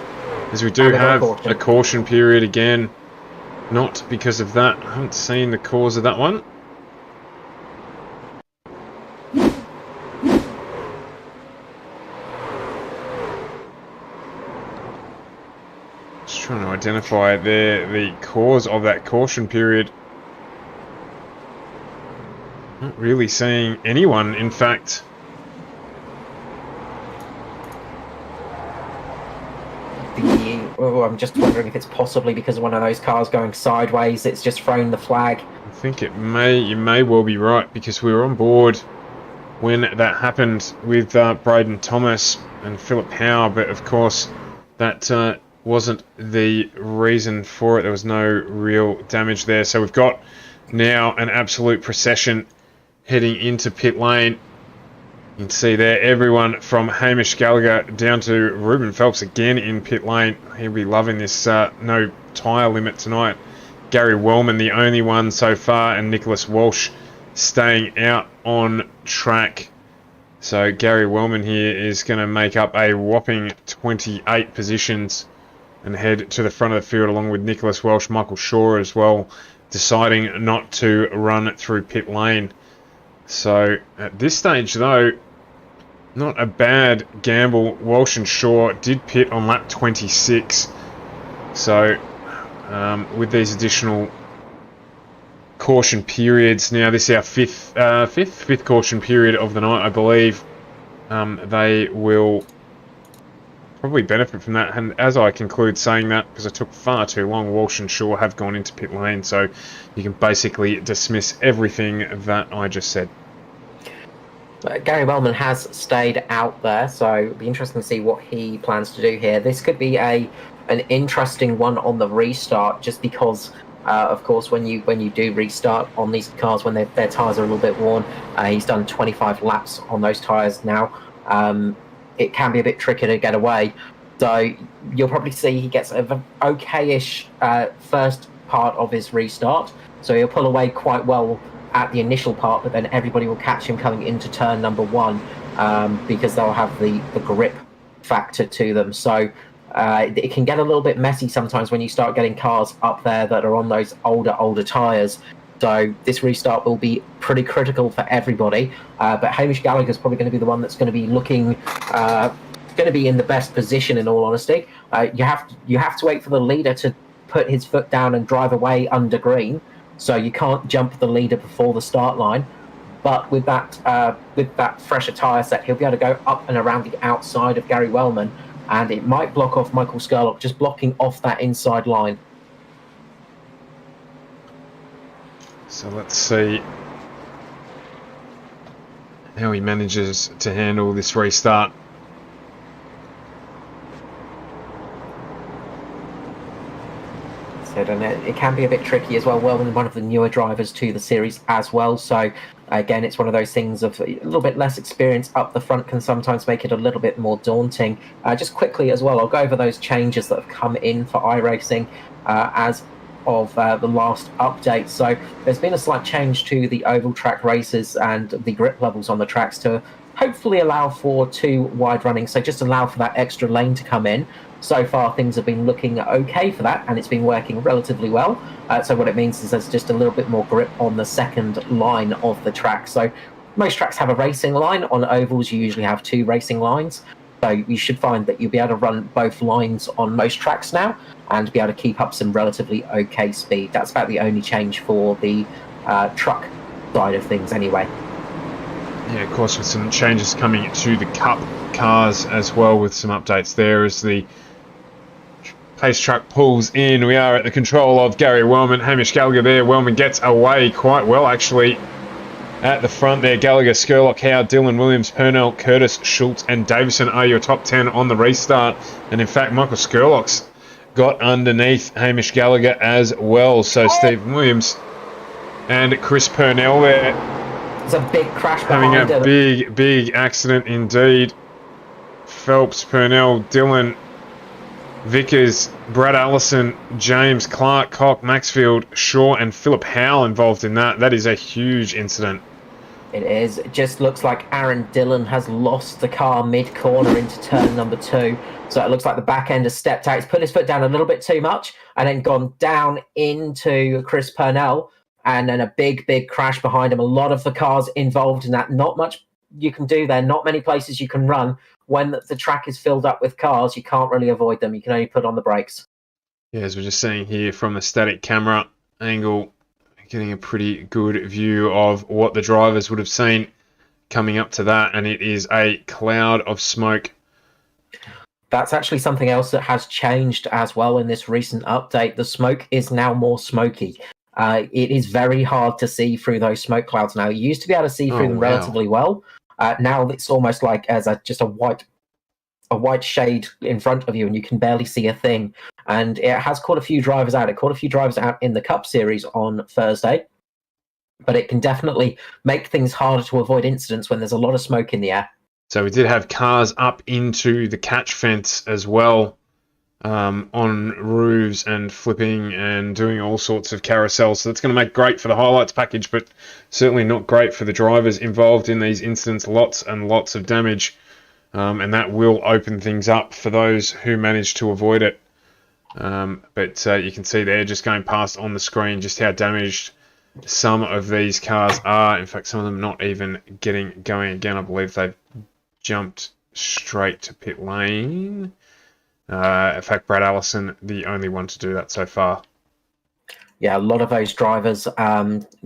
as we do have a caution period again. Not because of that. I haven't seen the cause of that one. Just trying to identify the cause of that caution period. Not really seeing anyone, in fact. I'm just wondering if it's possibly because of one of those cars going sideways. It's just thrown the flag. I think you may well be right, because we were on board when that happened with Braden Thomas and Philip Howe, but of course that wasn't the reason for it. There was no real damage there. So we've got now an absolute procession heading into pit lane. You can see there everyone from Hamish Gallagher down to Ruben Phelps again in pit lane. He'll be loving this no tyre limit tonight. Gary Wellman the only one so far, and Nicholas Walsh staying out on track. So Gary Wellman here is going to make up a whopping 28 positions and head to the front of the field, along with Nicholas Walsh, Michael Shaw as well, deciding not to run through pit lane. So at this stage though, not a bad gamble. Walsh and Shaw did pit on lap 26. So with these additional caution periods, now this is our fifth caution period of the night, I believe. They will probably benefit from that. And as I conclude saying that, because it took far too long, Walsh and Shaw have gone into pit lane, so you can basically dismiss everything that I just said. Gary Wellman has stayed out there, so it'll be interesting to see what he plans to do here. This could be an interesting one on the restart, just because, of course, when you do restart on these cars, when their tyres are a little bit worn, he's done 25 laps on those tyres now. It can be a bit tricky to get away, so you'll probably see he gets an okay-ish first part of his restart, so he'll pull away quite well at the initial part, but then everybody will catch him coming into turn number one, because they'll have the grip factor to them. So it can get a little bit messy sometimes when you start getting cars up there that are on those older tyres. So this restart will be pretty critical for everybody. But Hamish Gallagher is probably going to be the one that's going to be looking, going to be in the best position, in all honesty. You have to wait for the leader to put his foot down and drive away under green. So you can't jump the leader before the start line. But with that fresher tyre set, he'll be able to go up and around the outside of Gary Wellman, and it might block off Michael Scurlock, just blocking off that inside line. So let's see how he manages to handle this restart. And it can be a bit tricky as well. Wellman, one of the newer drivers to the series as well, so again, it's one of those things of a little bit less experience up the front can sometimes make it a little bit more daunting. Just quickly as well, I'll go over those changes that have come in for iRacing as of the last update. So there's been a slight change to the oval track races and the grip levels on the tracks to hopefully allow for 2 wide running, so just allow for that extra lane to come in. So far, things have been looking okay for that, and it's been working relatively well. So what it means is there's just a little bit more grip on the second line of the track. So most tracks have a racing line. On ovals, you usually have 2 racing lines. So you should find that you'll be able to run both lines on most tracks now and be able to keep up some relatively okay speed. That's about the only change for the truck side of things anyway. Yeah, of course, with some changes coming to the Cup cars as well, with some updates there as the pace truck pulls in. We are at the control of Gary Wellman. Hamish Gallagher there. Wellman gets away quite well, actually. At the front there, Gallagher, Scurlock, Howe, Dylan, Williams, Purnell, Curtis, Schultz and Davison are your top 10 on the restart. And in fact, Michael Scurlock's got underneath Hamish Gallagher as well. So Stephen Williams and Chris Purnell there. It's a big crash having behind a him. big accident indeed. Phelps, Purnell, Dillon, Vickers, Brad Allison, James, Clark, Cock, Maxfield, Shaw and Philip Howe involved in that. That is a huge incident. It is. It just looks like Aaron Dillon has lost the car mid-corner into turn number 2. So it looks like the back end has stepped out. He's put his foot down a little bit too much and then gone down into Chris Purnell, and then a big crash behind him. A lot of the cars involved in that. Not much you can do there. Not many places you can run. When the track is filled up with cars, you can't really avoid them. You can only put on the brakes. Yeah, as we're just seeing here from the static camera angle, getting a pretty good view of what the drivers would have seen coming up to that, and it is a cloud of smoke. That's actually something else that has changed as well in this recent update. The smoke is now more smoky. It is very hard to see through those smoke clouds now. You used to be able to see through them relatively well. Now it's almost like as just a white shade in front of you, and you can barely see a thing. And it has caught a few drivers out. It caught a few drivers out in the Cup Series on Thursday, but it can definitely make things harder to avoid incidents when there's a lot of smoke in the air. So we did have cars up into the catch fence as well, on roofs and flipping and doing all sorts of carousels. So that's going to make great for the highlights package, but certainly not great for the drivers involved in these incidents. Lots and lots of damage, and that will open things up for those who manage to avoid it. But you can see there, just going past on the screen, just how damaged some of these cars are. In fact, some of them not even getting going again. I believe they've jumped straight to pit lane. In fact, Brad Allison, the only one to do that so far. Yeah, a lot of those drivers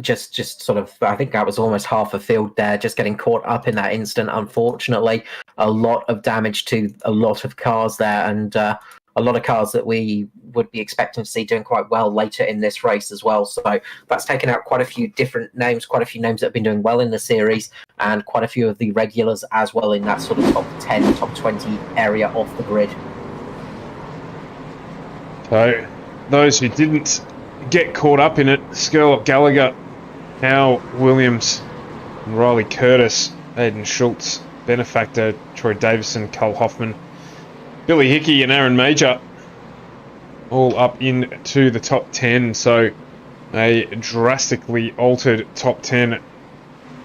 just sort of, I think that was almost half a field there, just getting caught up in that incident, unfortunately. A lot of damage to a lot of cars there, and a lot of cars that we would be expecting to see doing quite well later in this race as well. So that's taken out quite a few different names, quite a few names that have been doing well in the series, and quite a few of the regulars as well in that sort of top 10, top 20 area off the grid. So those who didn't get caught up in it: Skurlock, Gallagher, Howe, Williams, and Riley Curtis, Aidan Schultz, Benefactor, Troy Davison, Cole Hoffman, Billy Hickey and Aaron Major, all up into the top 10. So a drastically altered top 10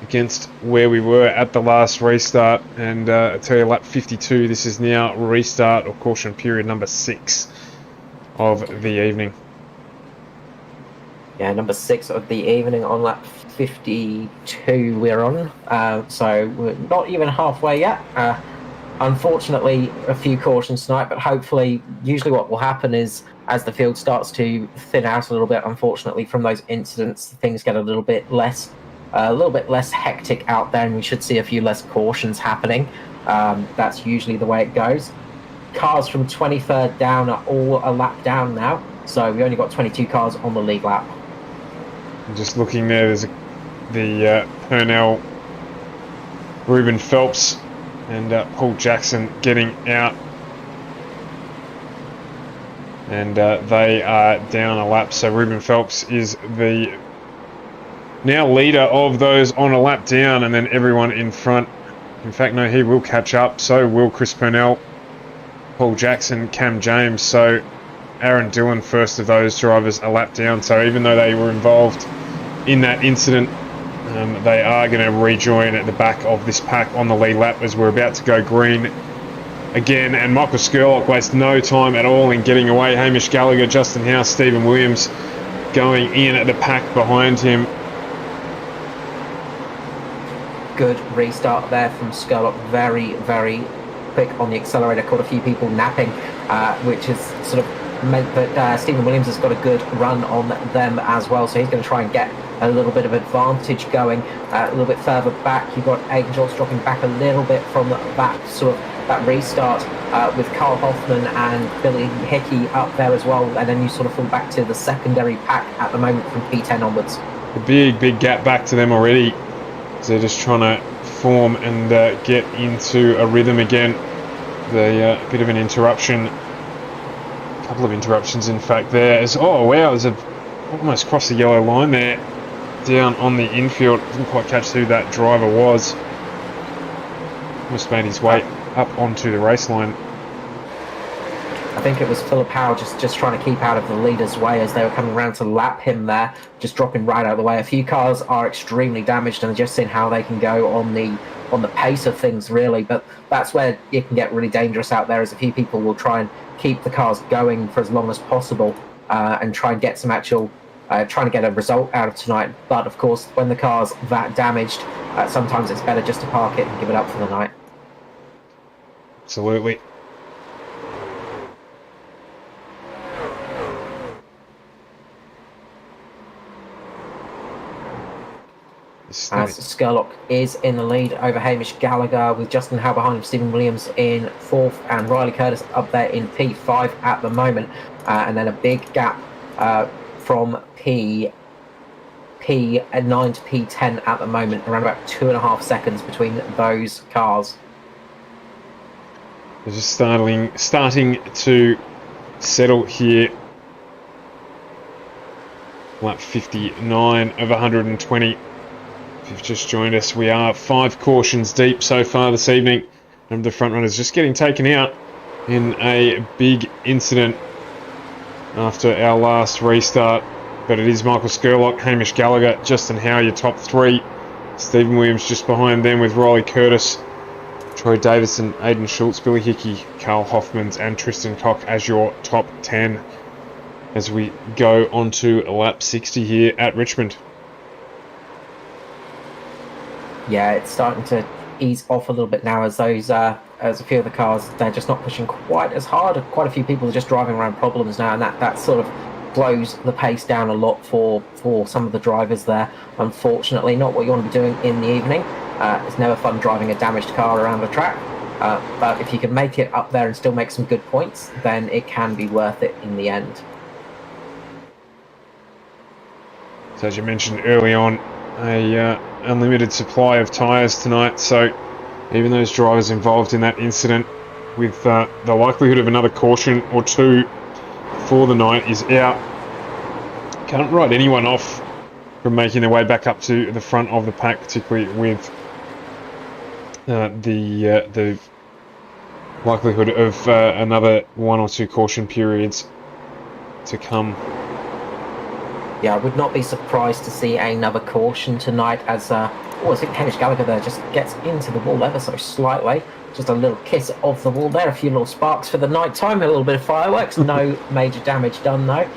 against where we were at the last restart. And I tell you, lap 52, this is now restart or caution period number 6 of the evening. Yeah, number 6 of the evening on lap 52 we're on. So we're not even halfway yet. Unfortunately, a few cautions tonight, but hopefully, usually what will happen is as the field starts to thin out a little bit, unfortunately, from those incidents, things get a little bit less hectic out there, and we should see a few less cautions happening. That's usually the way it goes. Cars from 23rd down are all a lap down now, so we only got 22 cars on the lead lap. Just looking there, there's the Purnell, Ruben Phelps, and Paul Jackson getting out, and they are down a lap. So Ruben Phelps is the now leader of those on a lap down, and then everyone in front. In fact, no, he will catch up. So will Chris Purnell, Paul Jackson, Cam James. So Aaron Dillon, first of those drivers, a lap down. So even though they were involved in that incident, they are going to rejoin at the back of this pack on the lead lap as we're about to go green again. And Michael Skurlock wastes no time at all in getting away. Hamish Gallagher, Justin House, Stephen Williams going in at the pack behind him. Good restart there from Skurlock. Very, very quick on the accelerator. Caught a few people napping, which has sort of meant that Stephen Williams has got a good run on them as well. So he's going to try and get a little bit of advantage going a little bit further back. You've got Aidan Schultz dropping back a little bit from that sort of that restart with Carl Hoffman and Billy Hickey up there as well, and then you sort of fall back to the secondary pack at the moment from P10 onwards. A big gap back to them already. So they're just trying to form and get into a rhythm again. The bit of an interruption couple of interruptions, in fact, there. Oh, wow, there's almost crossed the yellow line there, down on the infield. Didn't quite catch who that driver was. Almost made his way up onto the race line. I think it was Philip Howe just trying to keep out of the leader's way as they were coming around to lap him there, just dropping right out of the way. A few cars are extremely damaged, and just seeing how they can go on the pace of things, really. But that's where it can get really dangerous out there, as a few people will try and keep the cars going for as long as possible and try and get some actual trying to get a result out of tonight. But of course, when the car's that damaged, sometimes it's better just to park it and give it up for the night. Absolutely. As Skurlock is in the lead over Hamish Gallagher, with Justin Howe behind him, Stephen Williams in 4th, and Riley Curtis up there in P5 at the moment. And then a big gap from P9 to P10 at the moment, around about 2.5 seconds between those cars. They're just starting to settle here. Lap 59 of 120. If you've just joined us, we are 5 cautions deep so far this evening. And the front runners just getting taken out in a big incident after our last restart. But it is Michael Skurlock, Hamish Gallagher, Justin Howe, your top 3. Stephen Williams just behind them with Riley Curtis, Troy Davison, Aidan Schultz, Billy Hickey, Carl Hoffmans and Tristan Koch as your top 10 as we go on to lap 60 here at Richmond. Yeah, it's starting to ease off a little bit now, as those as a few of the cars, they're just not pushing quite as hard. Quite a few people are just driving around problems now, and that sort of slows the pace down a lot for some of the drivers there. Unfortunately, not what you want to be doing in the evening. It's never fun driving a damaged car around a track, but if you can make it up there and still make some good points, then it can be worth it in the end. So as you mentioned early on, a unlimited supply of tyres tonight, so even those drivers involved in that incident, with the likelihood of another caution or 2 for the night, is out. Can't write anyone off from making their way back up to the front of the pack, particularly with the likelihood of another 1 or 2 caution periods to come. Yeah, I would not be surprised to see another caution tonight, as I think Hamish Gallagher there just gets into the wall ever so slightly. Just a little kiss of the wall there, a few little sparks for the night time, a little bit of fireworks. No major damage done though.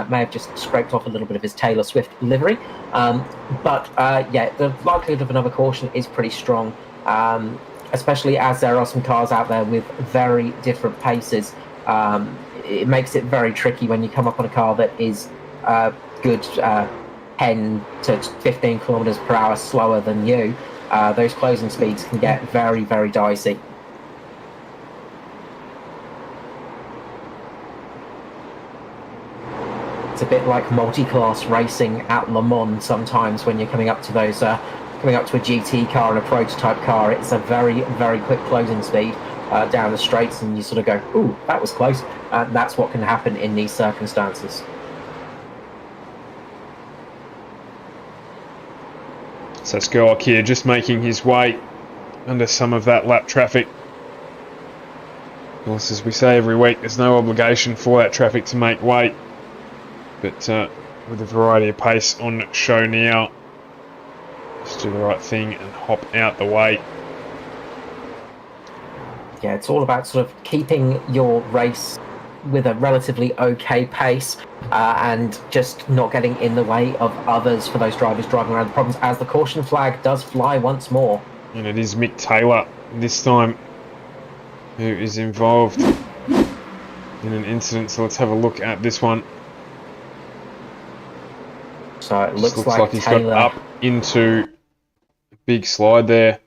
May have just scraped off a little bit of his Taylor Swift livery. But yeah, the likelihood of another caution is pretty strong, especially as there are some cars out there with very different paces. It makes it very tricky when you come up on a car that is good 10 to 15 kilometers per hour slower than you. Those closing speeds can get very, very dicey. It's a bit like multi-class racing at Le Mans sometimes when you're coming up to those, coming up to a GT car and a prototype car. It's a very, very quick closing speed down the straights, and you sort of go, ooh, that was close. That's what can happen in these circumstances. So Skurlock here just making his way under some of that lap traffic. Of course, as we say every week, there's no obligation for that traffic to make way. But with a variety of pace on show now, just do the right thing and hop out the way. Yeah, it's all about sort of keeping your race with a relatively okay pace and just not getting in the way of others for those drivers driving around the problems, as the caution flag does fly once more. And it is Mick Taylor this time who is involved in an incident, so let's have a look at this one. So it looks like he's Taylor got up into a big slide there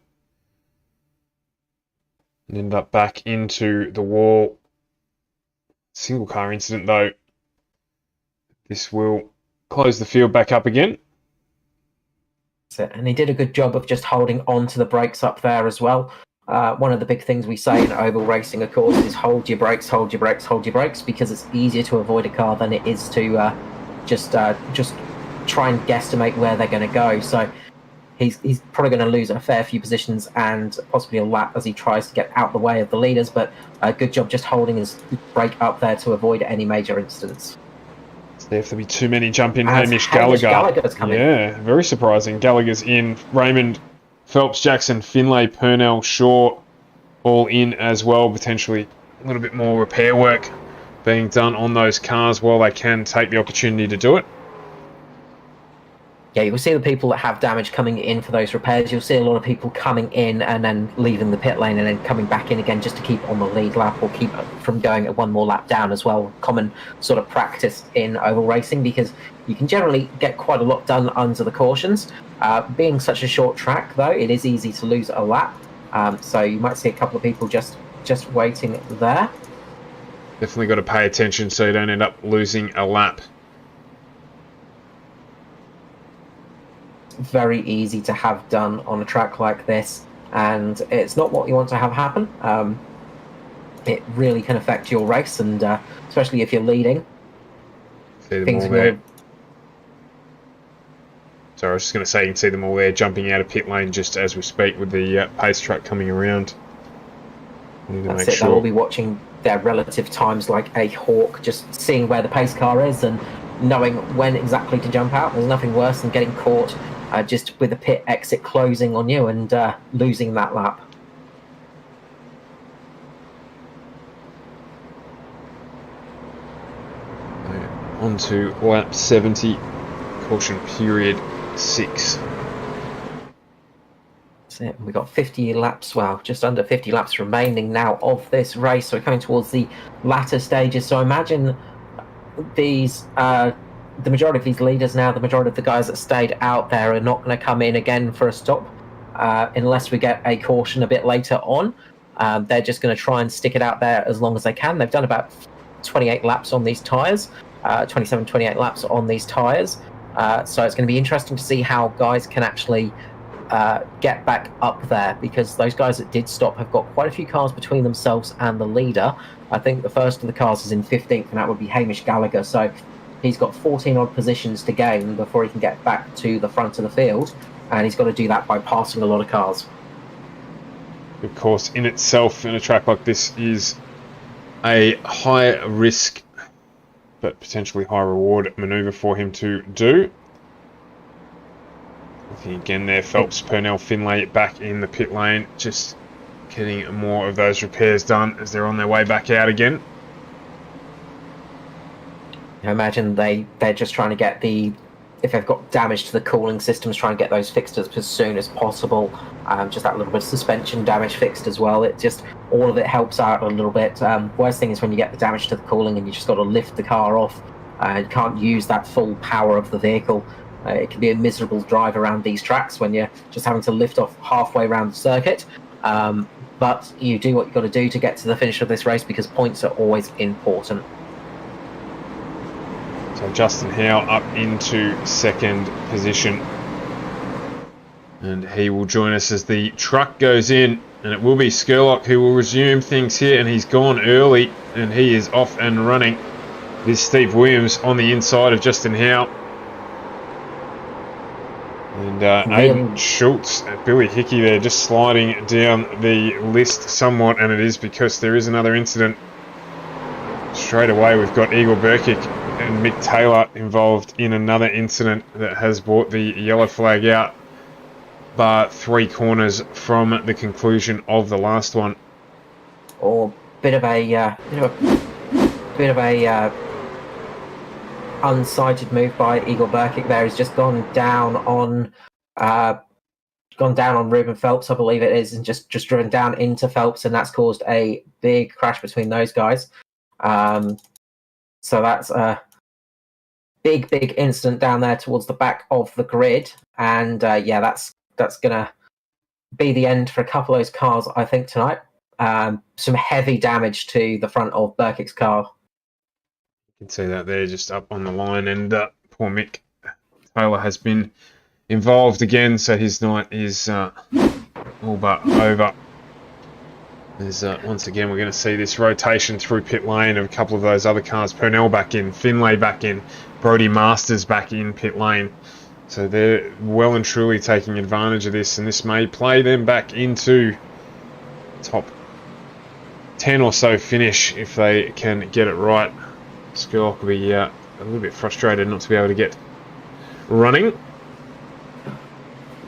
and ended up back into the wall. Single car incident though. This will close the field back up again. And he did a good job of just holding on to the brakes up there as well. One of the big things we say in oval racing, of course, is hold your brakes, hold your brakes, hold your brakes, because it's easier to avoid a car than it is to just try and guesstimate where they're going to go. So he's probably going to lose a fair few positions and possibly a lap as he tries to get out the way of the leaders, but a good job just holding his brake up there to avoid any major incidents. There to be too many jump in. Hamish Gallagher's coming. Yeah, very surprising. Gallagher's in. Raymond, Phelps, Jackson, Finlay, Purnell, Shaw, all in as well. Potentially a little bit more repair work being done on those cars while they can take the opportunity to do it. Yeah, you'll see the people that have damage coming in for those repairs. You'll see a lot of people coming in and then leaving the pit lane and then coming back in again just to keep on the lead lap or keep from going one more lap down as well. Common sort of practice in oval racing, because you can generally get quite a lot done under the cautions. Being such a short track, though, it is easy to lose a lap. So you might see a couple of people just waiting there. Definitely got to pay attention so you don't end up losing a lap. Very easy to have done on a track like this, and it's not what you want to have happen. It really can affect your race, and especially if you're leading. See them all there. Sorry, I was just going to say you can see them all there jumping out of pit lane just as we speak with the pace truck coming around. That's it. They'll all be watching their relative times like a hawk, just seeing where the pace car is and knowing when exactly to jump out. There's nothing worse than getting caught just with the pit exit closing on you and losing that lap. On to lap 70, caution period 6. That's it. We've got 50 laps, well, just under 50 laps remaining now of this race. So we're coming towards the latter stages. So I imagine these the majority of these leaders now, the majority of the guys that stayed out there are not going to come in again for a stop unless we get a caution a bit later on. They're just going to try and stick it out there as long as they can. They've done about 28 laps on these tyres, 27, 28 laps on these tyres. So it's going to be interesting to see how guys can actually get back up there, because those guys that did stop have got quite a few cars between themselves and the leader. I think the first of the cars is in 15th, and that would be Hamish Gallagher. So he's got 14 odd positions to gain before he can get back to the front of the field, and he's got to do that by passing a lot of cars. Of course, in itself, in a track like this, is a high risk but potentially high reward manoeuvre for him to do. Looking again there, Phelps, Purnell, Finlay back in the pit lane, just getting more of those repairs done as they're on their way back out again. I imagine they're just trying to get if they've got damage to the cooling systems, trying to get those fixed as soon as possible. Just that little bit of suspension damage fixed as well. It just, all of it helps out a little bit. Worst thing is when you get the damage to the cooling and you just got to lift the car off and you can't use that full power of the vehicle. It can be a miserable drive around these tracks when you're just having to lift off halfway around the circuit. But you do what you've got to do to get to the finish of this race, because points are always important. So Justin Howe up into second position, and he will join us as the truck goes in, and it will be Skurlock who will resume things here, and he's gone early and he is off and running. This is Steve Williams on the inside of Justin Howe, and Aidan Schultz and Billy Hickey there just sliding down the list somewhat, and it is because there is another incident. Straight away we've got Eagle Burkick and Mick Taylor involved in another incident that has brought the yellow flag out, but 3 corners from the conclusion of the last one. Or bit of a unsighted move by Eagle Burkick there. He's just gone down on Ruben Phelps, I believe it is, and just driven down into Phelps, and that's caused a big crash between those guys. So that's a big incident down there towards the back of the grid, and yeah, that's gonna be the end for a couple of those cars, I think, tonight. Some heavy damage to the front of Burkick's car. You can see that there, just up on the line, and poor Mick Taylor has been involved again, so his night is all but over. There's once again we're going to see this rotation through pit lane of a couple of those other cars. Purnell back in, Finlay back in, Brodie Masters back in pit lane. So they're well and truly taking advantage of this, and this may play them back into top 10 or so finish if they can get it right. Skurlock will be a little bit frustrated not to be able to get running.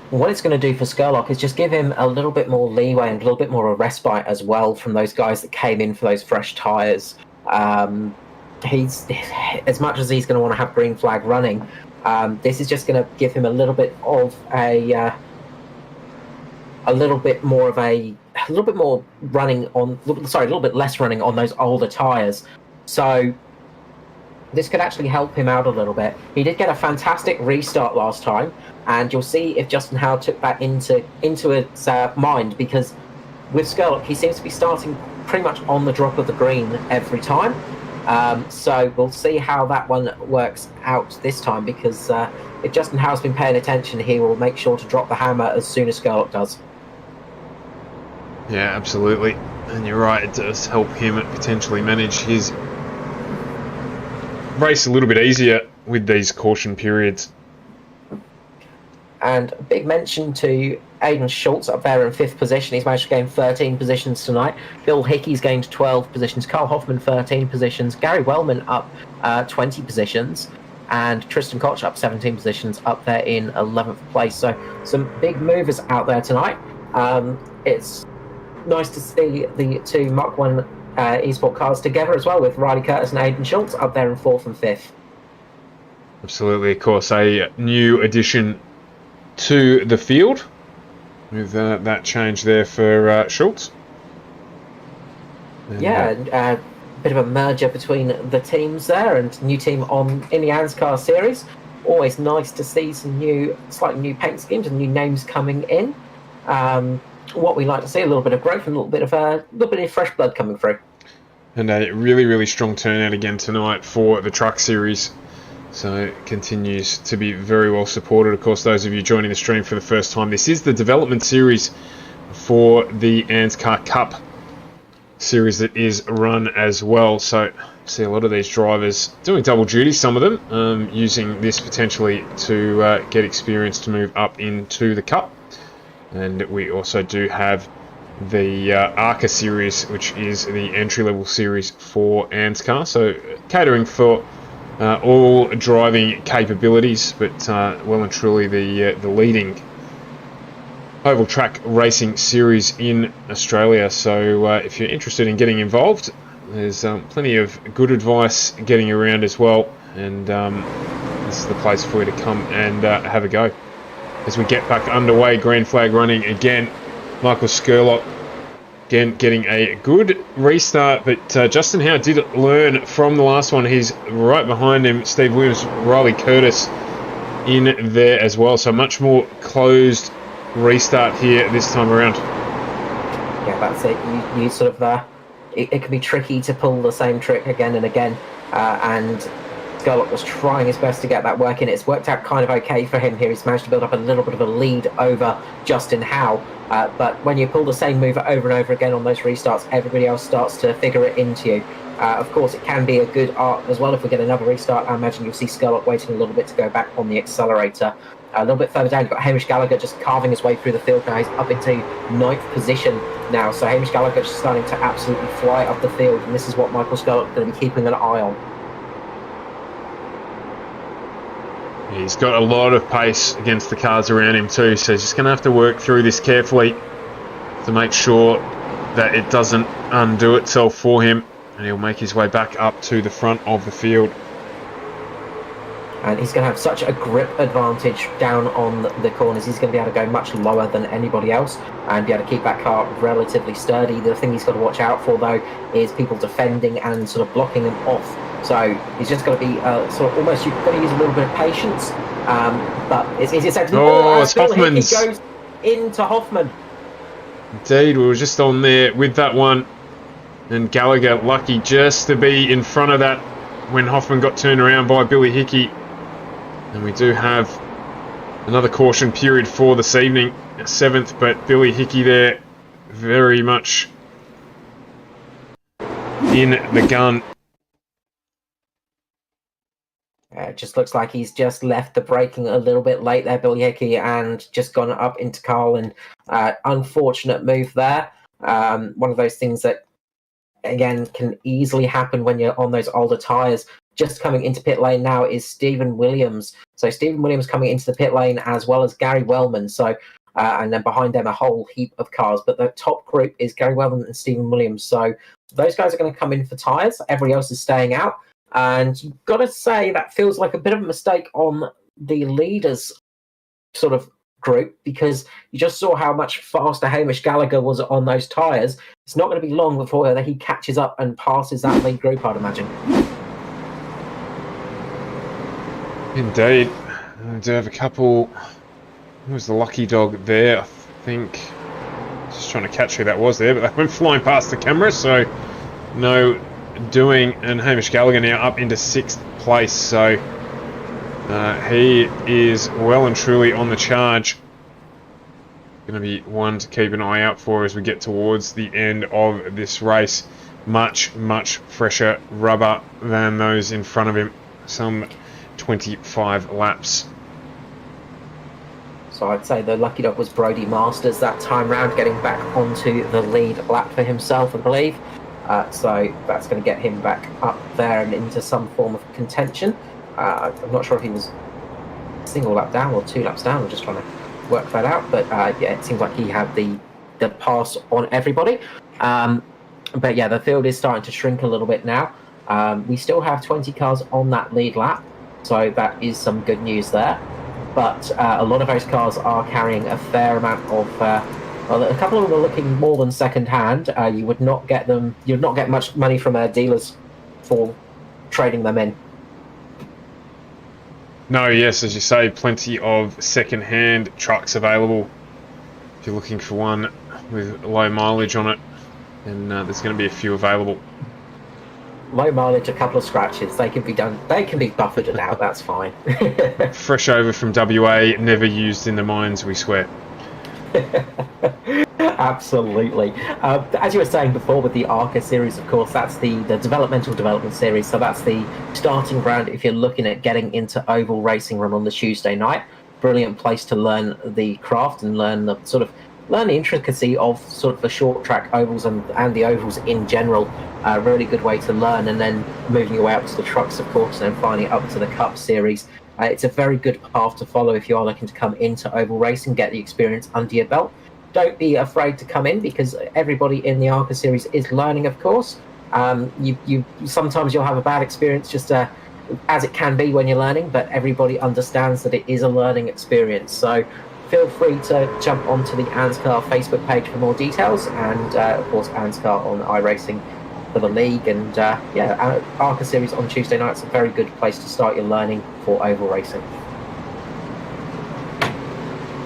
What it's going to do for Skurlock is just give him a little bit more leeway and a little bit more of a respite as well from those guys that came in for those fresh tyres. He's, as much as he's going to want to have green flag running, this is just going to give him a little bit of a little bit more running on. Sorry, a little bit less running on those older tyres. So this could actually help him out a little bit. He did get a fantastic restart last time, and you'll see if Justin Howe took that into its mind, because with Skurlock, he seems to be starting pretty much on the drop of the green every time. So we'll see how that one works out this time, because if Justin Howe's been paying attention, he will make sure to drop the hammer as soon as Skurlock does. Yeah, absolutely. And you're right, it does help him potentially manage his race a little bit easier with these caution periods. And a big mention to Aidan Schultz up there in 5th position. He's managed to gain 13 positions tonight. Bill Hickey's gained 12 positions. Carl Hoffman 13 positions. Gary Wellman up 20 positions. And Tristan Koch up 17 positions, up there in 11th place. So some big movers out there tonight. It's nice to see the two Mark 1 eSport cars together as well, with Riley Curtis and Aidan Schultz up there in 4th and 5th. Absolutely, of course, a new addition to the field with that change there for Schultz. And, a bit of a merger between the teams there, and new team in the ANZCAR series. Always nice to see some slightly new paint schemes and new names coming in. What we like to see, a little bit of growth and a little bit of fresh blood coming through. And a really, really strong turnout again tonight for the truck series. So it continues to be very well supported. Of course, those of you joining the stream for the first time, this is the development series for the ANZCAR Cup series that is run as well. So see a lot of these drivers doing double duty, some of them using this potentially to get experience to move up into the Cup. And we also do have the ARCA series, which is the entry-level series for ANZCAR. So catering for all driving capabilities, but well and truly the leading oval track racing series in Australia. So if you're interested in getting involved, there's plenty of good advice getting around as well. And this is the place for you to come and have a go. As we get back underway, green flag running again. Michael Skurlock again getting a good restart, but Justin Howe did learn from the last one. He's right behind him, Steve Williams, Riley Curtis in there as well. So much more closed restart here this time around. Yeah, that's it. You sort of it can be tricky to pull the same trick again and again, and Skurlock was trying his best to get that working. It's worked out kind of okay for him here. He's managed to build up a little bit of a lead over Justin Howe. But when you pull the same move over and over again on those restarts, everybody else starts to figure it into you. Of course, it can be a good art as well. If we get another restart, I imagine you'll see Skurlock waiting a little bit to go back on the accelerator. A little bit further down, you've got Hamish Gallagher just carving his way through the field now. He's up into 9th position now. So Hamish Gallagher just starting to absolutely fly up the field. And this is what Michael Skurlock is going to be keeping an eye on. He's got a lot of pace against the cars around him too, so he's just going to have to work through this carefully to make sure that it doesn't undo itself for him, and he'll make his way back up to the front of the field. And he's going to have such a grip advantage down on the corners. He's going to be able to go much lower than anybody else and be able to keep that car relatively sturdy. The thing he's got to watch out for, though, is people defending and sort of blocking him off. So he's just got to be sort of almost, you've got to use a little bit of patience. But it's easy to say. It's Hoffman's. He goes into Hoffman. Indeed, we were just on there with that one. And Gallagher lucky just to be in front of that when Hoffman got turned around by Billy Hickey. And we do have another caution period for this evening, 7th, but Billy Hickey there very much in the gun. It just looks like he's just left the braking a little bit late there, Billy Hickey, and just gone up into Carl. And unfortunate move there. One of those things that, again, can easily happen when you're on those older tyres. Just coming into pit lane now is Stephen Williams. So Stephen Williams coming into the pit lane, as well as Gary Wellman. So and then behind them a whole heap of cars. But the top group is Gary Wellman and Stephen Williams. So those guys are going to come in for tyres. Everybody else is staying out. And you've got to say that feels like a bit of a mistake on the leaders sort of group, because you just saw how much faster Hamish Gallagher was on those tyres. It's not going to be long before he catches up and passes that lead group, I'd imagine. Indeed. I do have a couple. Who was the lucky dog there? I think. Just trying to catch who that was there, but they went flying past the camera, so no doing. And Hamish Gallagher now up into 6th place, so he is well and truly on the charge. Going to be one to keep an eye out for as we get towards the end of this race. Much fresher rubber than those in front of him. Some 25 laps. So I'd say the lucky dog was Brodie Masters that time round, getting back onto the lead lap for himself, I believe. So that's going to get him back up there and into some form of contention. I'm not sure if he was single lap down or 2 laps down. We're just trying to work that out. But yeah, it seems like he had the pass on everybody. But yeah, the field is starting to shrink a little bit now. We still have 20 cars on that lead lap, so that is some good news there. But a lot of those cars are carrying a fair amount of. Well, a couple of them are looking more than second hand. You would not get them. You would not get much money from dealers for trading them in. No, yes, as you say, plenty of second-hand trucks available if you're looking for one with low mileage on it, and there's going to be a few available. Low mileage, a couple of scratches, they can be done. They can be buffered out. That's fine. Fresh over from WA, never used in the mines, we swear. Absolutely. As you were saying before with the ARCA series, of course, that's the developmental development series. So that's the starting ground if you're looking at getting into oval racing run on the Tuesday night. Brilliant place to learn the craft and learn the intricacy of sort of the short track ovals and the ovals in general. Really good way to learn, and then moving your way up to the trucks, of course, and then finally up to the Cup series. It's a very good path to follow if you are looking to come into oval racing, get the experience under your belt. Don't be afraid to come in, because everybody in the ARCA series is learning, of course. You sometimes you'll have a bad experience, just as it can be when you're learning, but everybody understands that it is a learning experience. So feel free to jump onto the ANZCAR Facebook page for more details, and of course ANZCAR on iRacing for the league. And ARCA series on Tuesday nights is a very good place to start your learning for oval racing.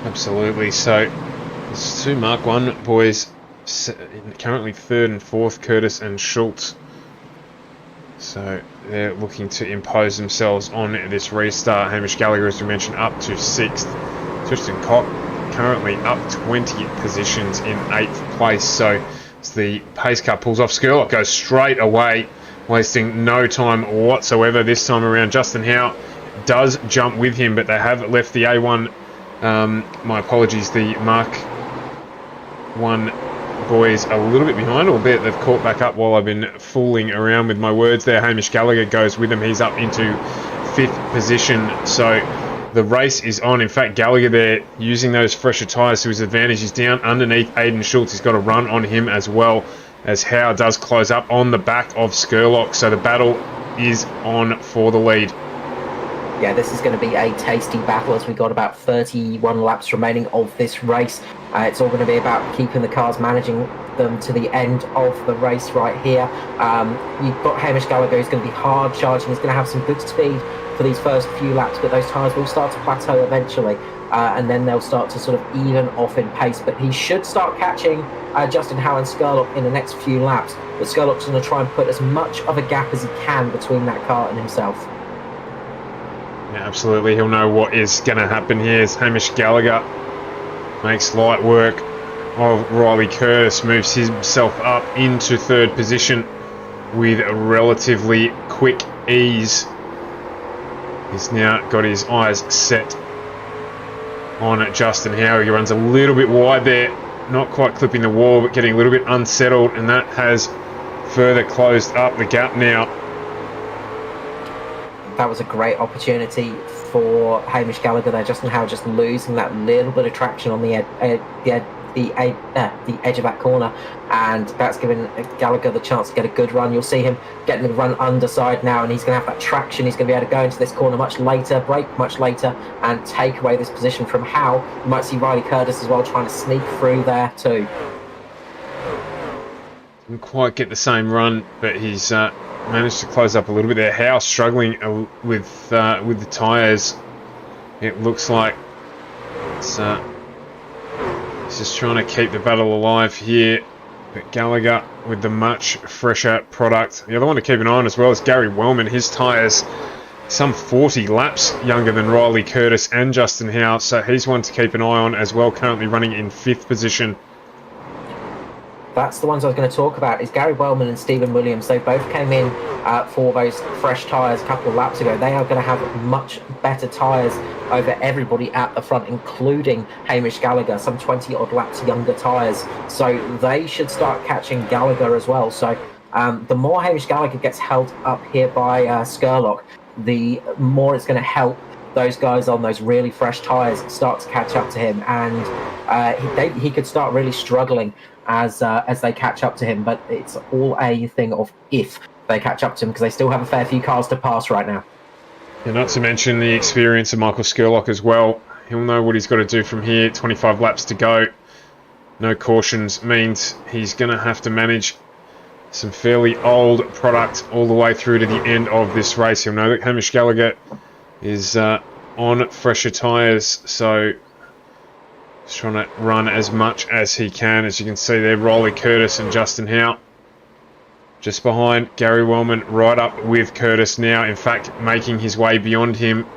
Absolutely. So it's 2 Mark 1 boys, currently 3rd and 4th, Curtis and Schultz. So they're looking to impose themselves on this restart. Hamish Gallagher, as we mentioned, up to 6th. Tristan Cock currently up 20 positions in 8th place. So as the pace car pulls off, Skurlock goes straight away, wasting no time whatsoever this time around. Justin Howe does jump with him, but they have left the A1, my apologies, the Mark 1 boys a little bit behind, albeit they've caught back up while I've been fooling around with my words there. Hamish Gallagher goes with them. He's up into 5th position. So the race is on. In fact, Gallagher there using those fresher tyres to his advantage. He's down underneath Aidan Schultz. He's got a run on him as well, as Howe does close up on the back of Skurlock. So the battle is on for the lead. Yeah, this is going to be a tasty battle, as we got about 31 laps remaining of this race. It's all going to be about keeping the cars, managing them to the end of the race right here. You've got Hamish Gallagher, who's going to be hard charging. He's going to have some good speed for these first few laps, but those tyres will start to plateau eventually, and then they'll start to sort of even off in pace. But he should start catching Justin Howe and Skurlock in the next few laps. But Skurlock's going to try and put as much of a gap as he can between that car and himself. Yeah, absolutely. He'll know what is going to happen here as Hamish Gallagher makes light work of Riley Curtis, moves himself up into 3rd position. with a relatively quick ease. He's now got his eyes set on Justin Howe. He runs a little bit wide there, not quite clipping the wall, but getting a little bit unsettled, and that has further closed up the gap now. That was a great opportunity for Hamish Gallagher there. Justin Howe just losing that little bit of traction on the edge of that corner, and that's given Gallagher the chance to get a good run. You'll see him getting the run underside now, and he's going to have that traction. He's going to be able to go into this corner much later, brake much later, and take away this position from Howe. You might see Riley Curtis as well trying to sneak through there too. Didn't quite get the same run, but he's managed to close up a little bit there. Howe struggling with the tyres. It looks like it's he's just trying to keep the battle alive here. But Gallagher with the much fresher product. The other one to keep an eye on as well is Gary Wellman. His tyres some 40 laps younger than Riley Curtis and Justin Howe, so he's one to keep an eye on as well, currently running in 5th position. That's the ones I was going to talk about, is Gary Wellman and Stephen Williams. They both came in for those fresh tyres a couple of laps ago. They are going to have much better tyres over everybody at the front, including Hamish Gallagher, some 20 odd laps younger tyres. So they should start catching Gallagher as well. So the more Hamish Gallagher gets held up here by Scurlock, the more it's going to help those guys on those really fresh tyres start to catch up to him, and he could start really struggling as they catch up to him. But it's all a thing of if they catch up to him, because they still have a fair few cars to pass right now. Yeah, not to mention the experience of Michael Scurlock as well. He'll know what he's got to do from here. 25 laps to go. No cautions means he's going to have to manage some fairly old product all the way through to the end of this race. He'll know that Hamish Gallagher is on fresher tyres, so he's trying to run as much as he can. As you can see there, Riley Curtis and Justin Howe just behind Gary Wellman, right up with Curtis now. In fact, making his way beyond him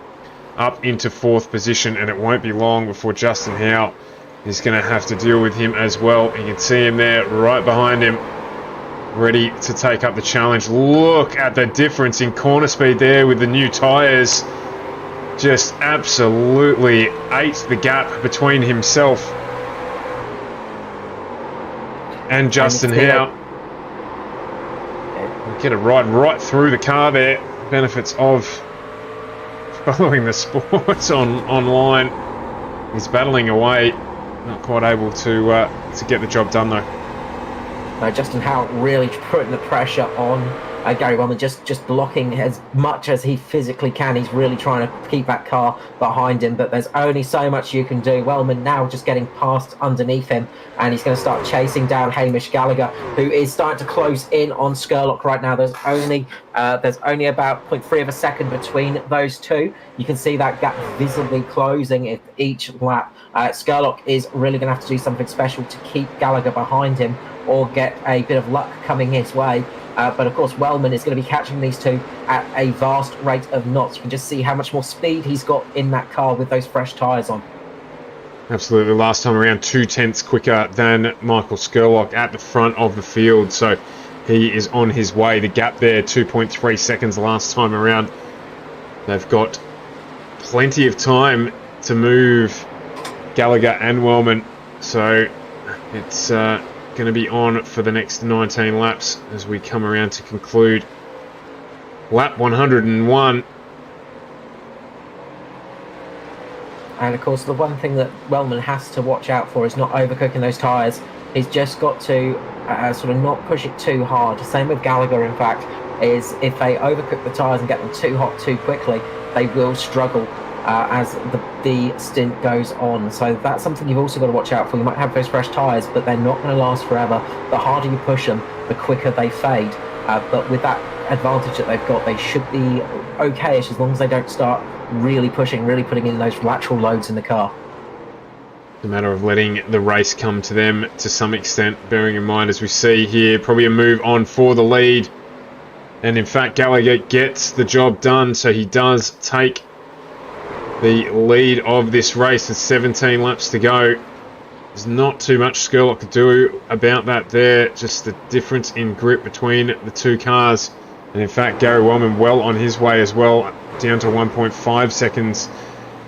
up into 4th position, and it won't be long before Justin Howe is going to have to deal with him as well. You can see him there right behind him, ready to take up the challenge. Look at the difference in corner speed there with the new tyres. Just absolutely ate the gap between himself and Justin Howe. Get a ride right through the car there. Benefits of following the sports online. He's battling away, not quite able to get the job done though. Justin Howe really putting the pressure on Gary Wellman, just blocking as much as he physically can. He's really trying to keep that car behind him, but there's only so much you can do. Wellman now just getting past underneath him, and he's going to start chasing down Hamish Gallagher, who is starting to close in on Scurlock right now. There's only about 0.3 of a second between those two. You can see that gap visibly closing at each lap. Scurlock is really going to have to do something special to keep Gallagher behind him, or get a bit of luck coming his way. But of course, Wellman is going to be catching these two at a vast rate of knots. You can just see how much more speed he's got in that car with those fresh tyres on. Absolutely. Last time around, 2/10 quicker than Michael Scurlock at the front of the field. So he is on his way. The gap there, 2.3 seconds last time around. They've got plenty of time to move Gallagher and Wellman. So it's going to be on for the next 19 laps as we come around to conclude lap 101. And of course, the one thing that Wellman has to watch out for is not overcooking those tyres. He's just got to sort of not push it too hard. Same with Gallagher, in fact, is if they overcook the tyres and get them too hot too quickly, they will struggle as the stint goes on. So that's something you've also got to watch out for. You might have those fresh tyres, but they're not going to last forever. The harder you push them, the quicker they fade. But with that advantage that they've got, they should be okay-ish as long as they don't start really pushing, really putting in those lateral loads in the car. It's a matter of letting the race come to them to some extent, bearing in mind, as we see here, probably a move on for the lead. And in fact, Gallagher gets the job done, so he does take the lead of this race with 17 laps to go. There's not too much Skurlock could do about that there. Just the difference in grip between the two cars. And in fact, Gary Wellman well on his way as well, down to 1.5 seconds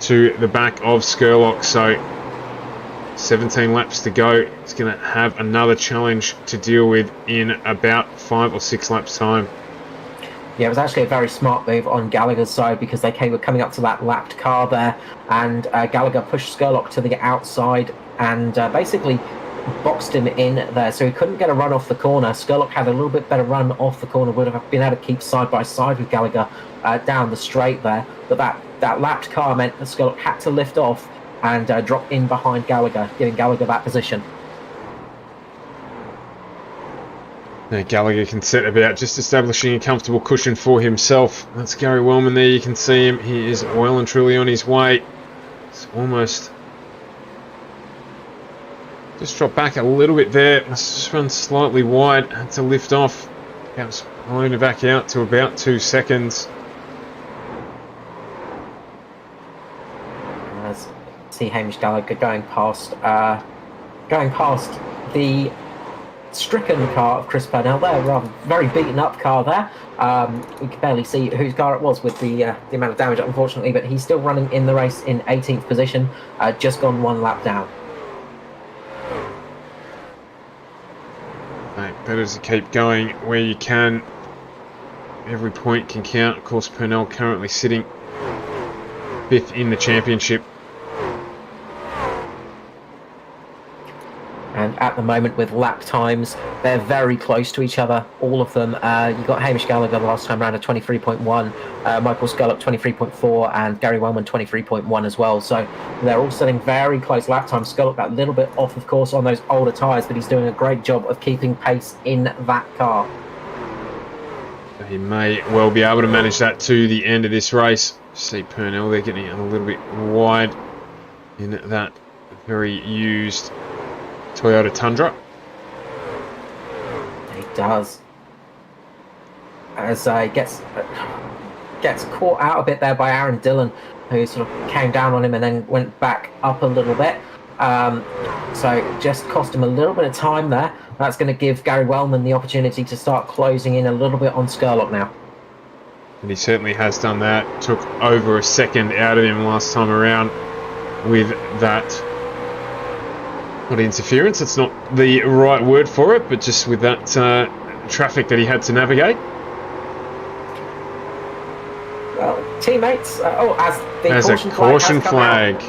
to the back of Skurlock. So 17 laps to go. He's going to have another challenge to deal with in about 5 or 6 laps time. Yeah, it was actually a very smart move on Gallagher's side because they were coming up to that lapped car there, and Gallagher pushed Skurlock to the outside and basically boxed him in there, so he couldn't get a run off the corner. Skurlock had a little bit better run off the corner, would have been able to keep side by side with Gallagher down the straight there, but that lapped car meant that Skurlock had to lift off and drop in behind Gallagher, giving Gallagher that position. Now Gallagher can set about just establishing a comfortable cushion for himself. That's Gary Wellman there, you can see him. He is well and truly on his way. It's almost... just dropped back a little bit there. Must just run slightly wide. Had to lift off. Perhaps blown back out to about 2 seconds. As see Hamish Gallagher going past the stricken car of Chris Purnell there, rather very beaten up car there. We can barely see whose car it was with the amount of damage, unfortunately, but he's still running in the race in 18th position, just gone 1 lap down. Right, better to keep going where you can. Every point can count. Of course, Purnell currently sitting 5th in the championship. And at the moment, with lap times, they're very close to each other, all of them. You got Hamish Gallagher the last time around at 23.1, Michael Skurlock 23.4, and Gary Wellman 23.1 as well. So they're all sitting very close lap times. Skurlock that little bit off, of course, on those older tyres, but he's doing a great job of keeping pace in that car. He may well be able to manage that to the end of this race. See Purnell there getting a little bit wide in that very used Toyota Tundra. He does. As gets caught out a bit there by Aaron Dillon, who sort of came down on him and then went back up a little bit. So just cost him a little bit of time there. That's going to give Gary Wellman the opportunity to start closing in a little bit on Skurlock now. And he certainly has done that. Took over a second out of him last time around with that. Not interference, that's not the right word for it, but just with that traffic that he had to navigate. Well, teammates, as a caution flag.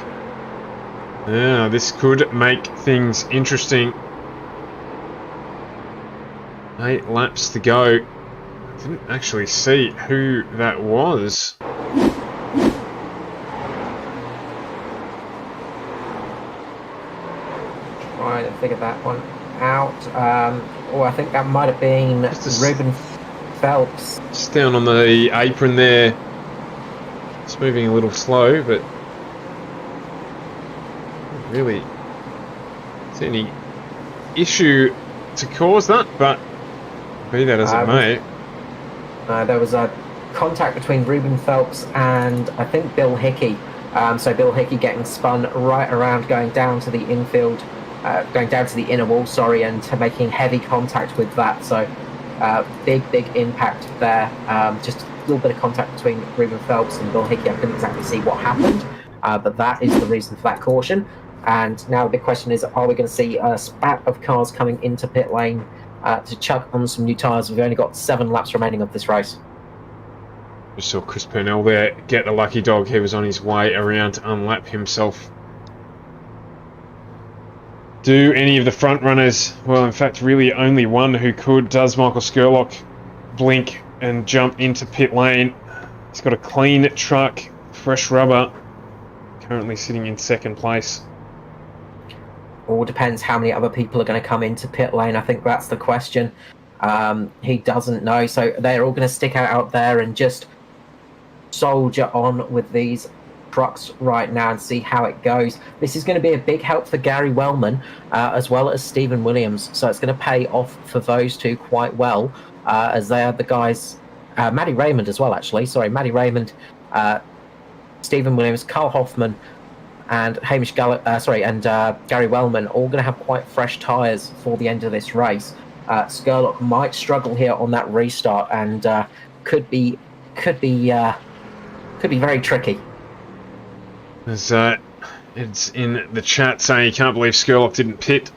Yeah, this could make things interesting. 8 laps to go. I didn't actually see who that was. Trying to figure that one out. I think that might have been Ruben Phelps. Just down on the apron there. It's moving a little slow, but not really see any issue to cause that, but be that as it may. There was a contact between Ruben Phelps and I think Bill Hickey. So Bill Hickey getting spun right around, going down to the infield. Going down to the inner wall, and making heavy contact with that. So big impact there. Just a little bit of contact between Ruben Phelps and Bill Hickey. I couldn't exactly see what happened, but that is the reason for that caution. And now the big question is, are we going to see a spat of cars coming into pit lane to chuck on some new tyres? We've only got 7 laps remaining of this race. We saw Chris Purnell there get the lucky dog. He was on his way around to unlap himself. Do any of the front runners, well, in fact, really only one who could, does Michael Skurlock blink and jump into pit lane. He's got a clean truck, fresh rubber, currently sitting in 2nd place. All depends how many other people are going to come into pit lane. I think that's the question. He doesn't know, so they're all going to stick out there and just soldier on with these trucks right now and see how it goes. This is going to be a big help for Gary Wellman as well as Stephen Williams, so it's going to pay off for those two quite well, as they are the guys, Matty Raymond as well, actually. Sorry, Matty Raymond, Stephen Williams, Carl Hoffman, and Gary Wellman all going to have quite fresh tyres for the end of this race. Skurlock might struggle here on that restart, and could be very tricky. There's it's in the chat saying he can't believe Skurlock didn't pit.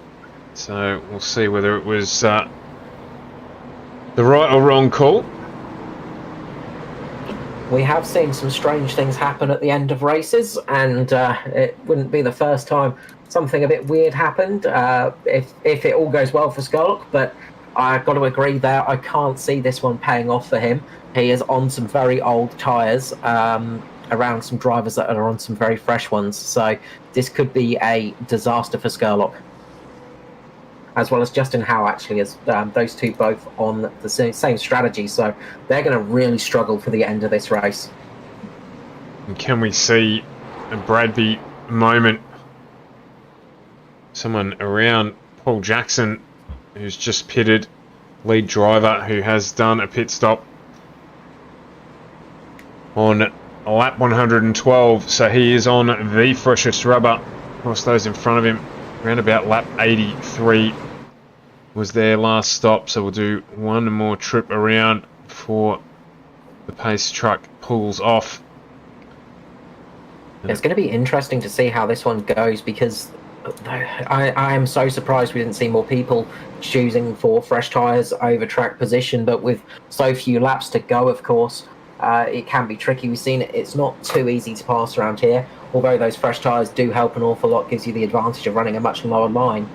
So we'll see whether it was the right or wrong call. We have seen some strange things happen at the end of races, and it wouldn't be the first time something a bit weird happened if it all goes well for Skurlock, but I've got to agree there, I can't see this one paying off for him. He is on some very old tyres, around some drivers that are on some very fresh ones, so this could be a disaster for Skurlock. As well as Justin Howe, actually, as those two both on the same strategy, so they're going to really struggle for the end of this race. And can we see a Bradby moment? Someone around Paul Jackson, who's just pitted, lead driver who has done a pit stop on lap 112, so he is on the freshest rubber. Of course, those in front of him, around about lap 83 was their last stop, so we'll do one more trip around before the pace truck pulls off. It's going to be interesting to see how this one goes, because I am so surprised we didn't see more people choosing for fresh tyres over track position, but with so few laps to go, of course, it can be tricky. We've seen it's not too easy to pass around here, although those fresh tyres do help an awful lot, gives you the advantage of running a much lower line.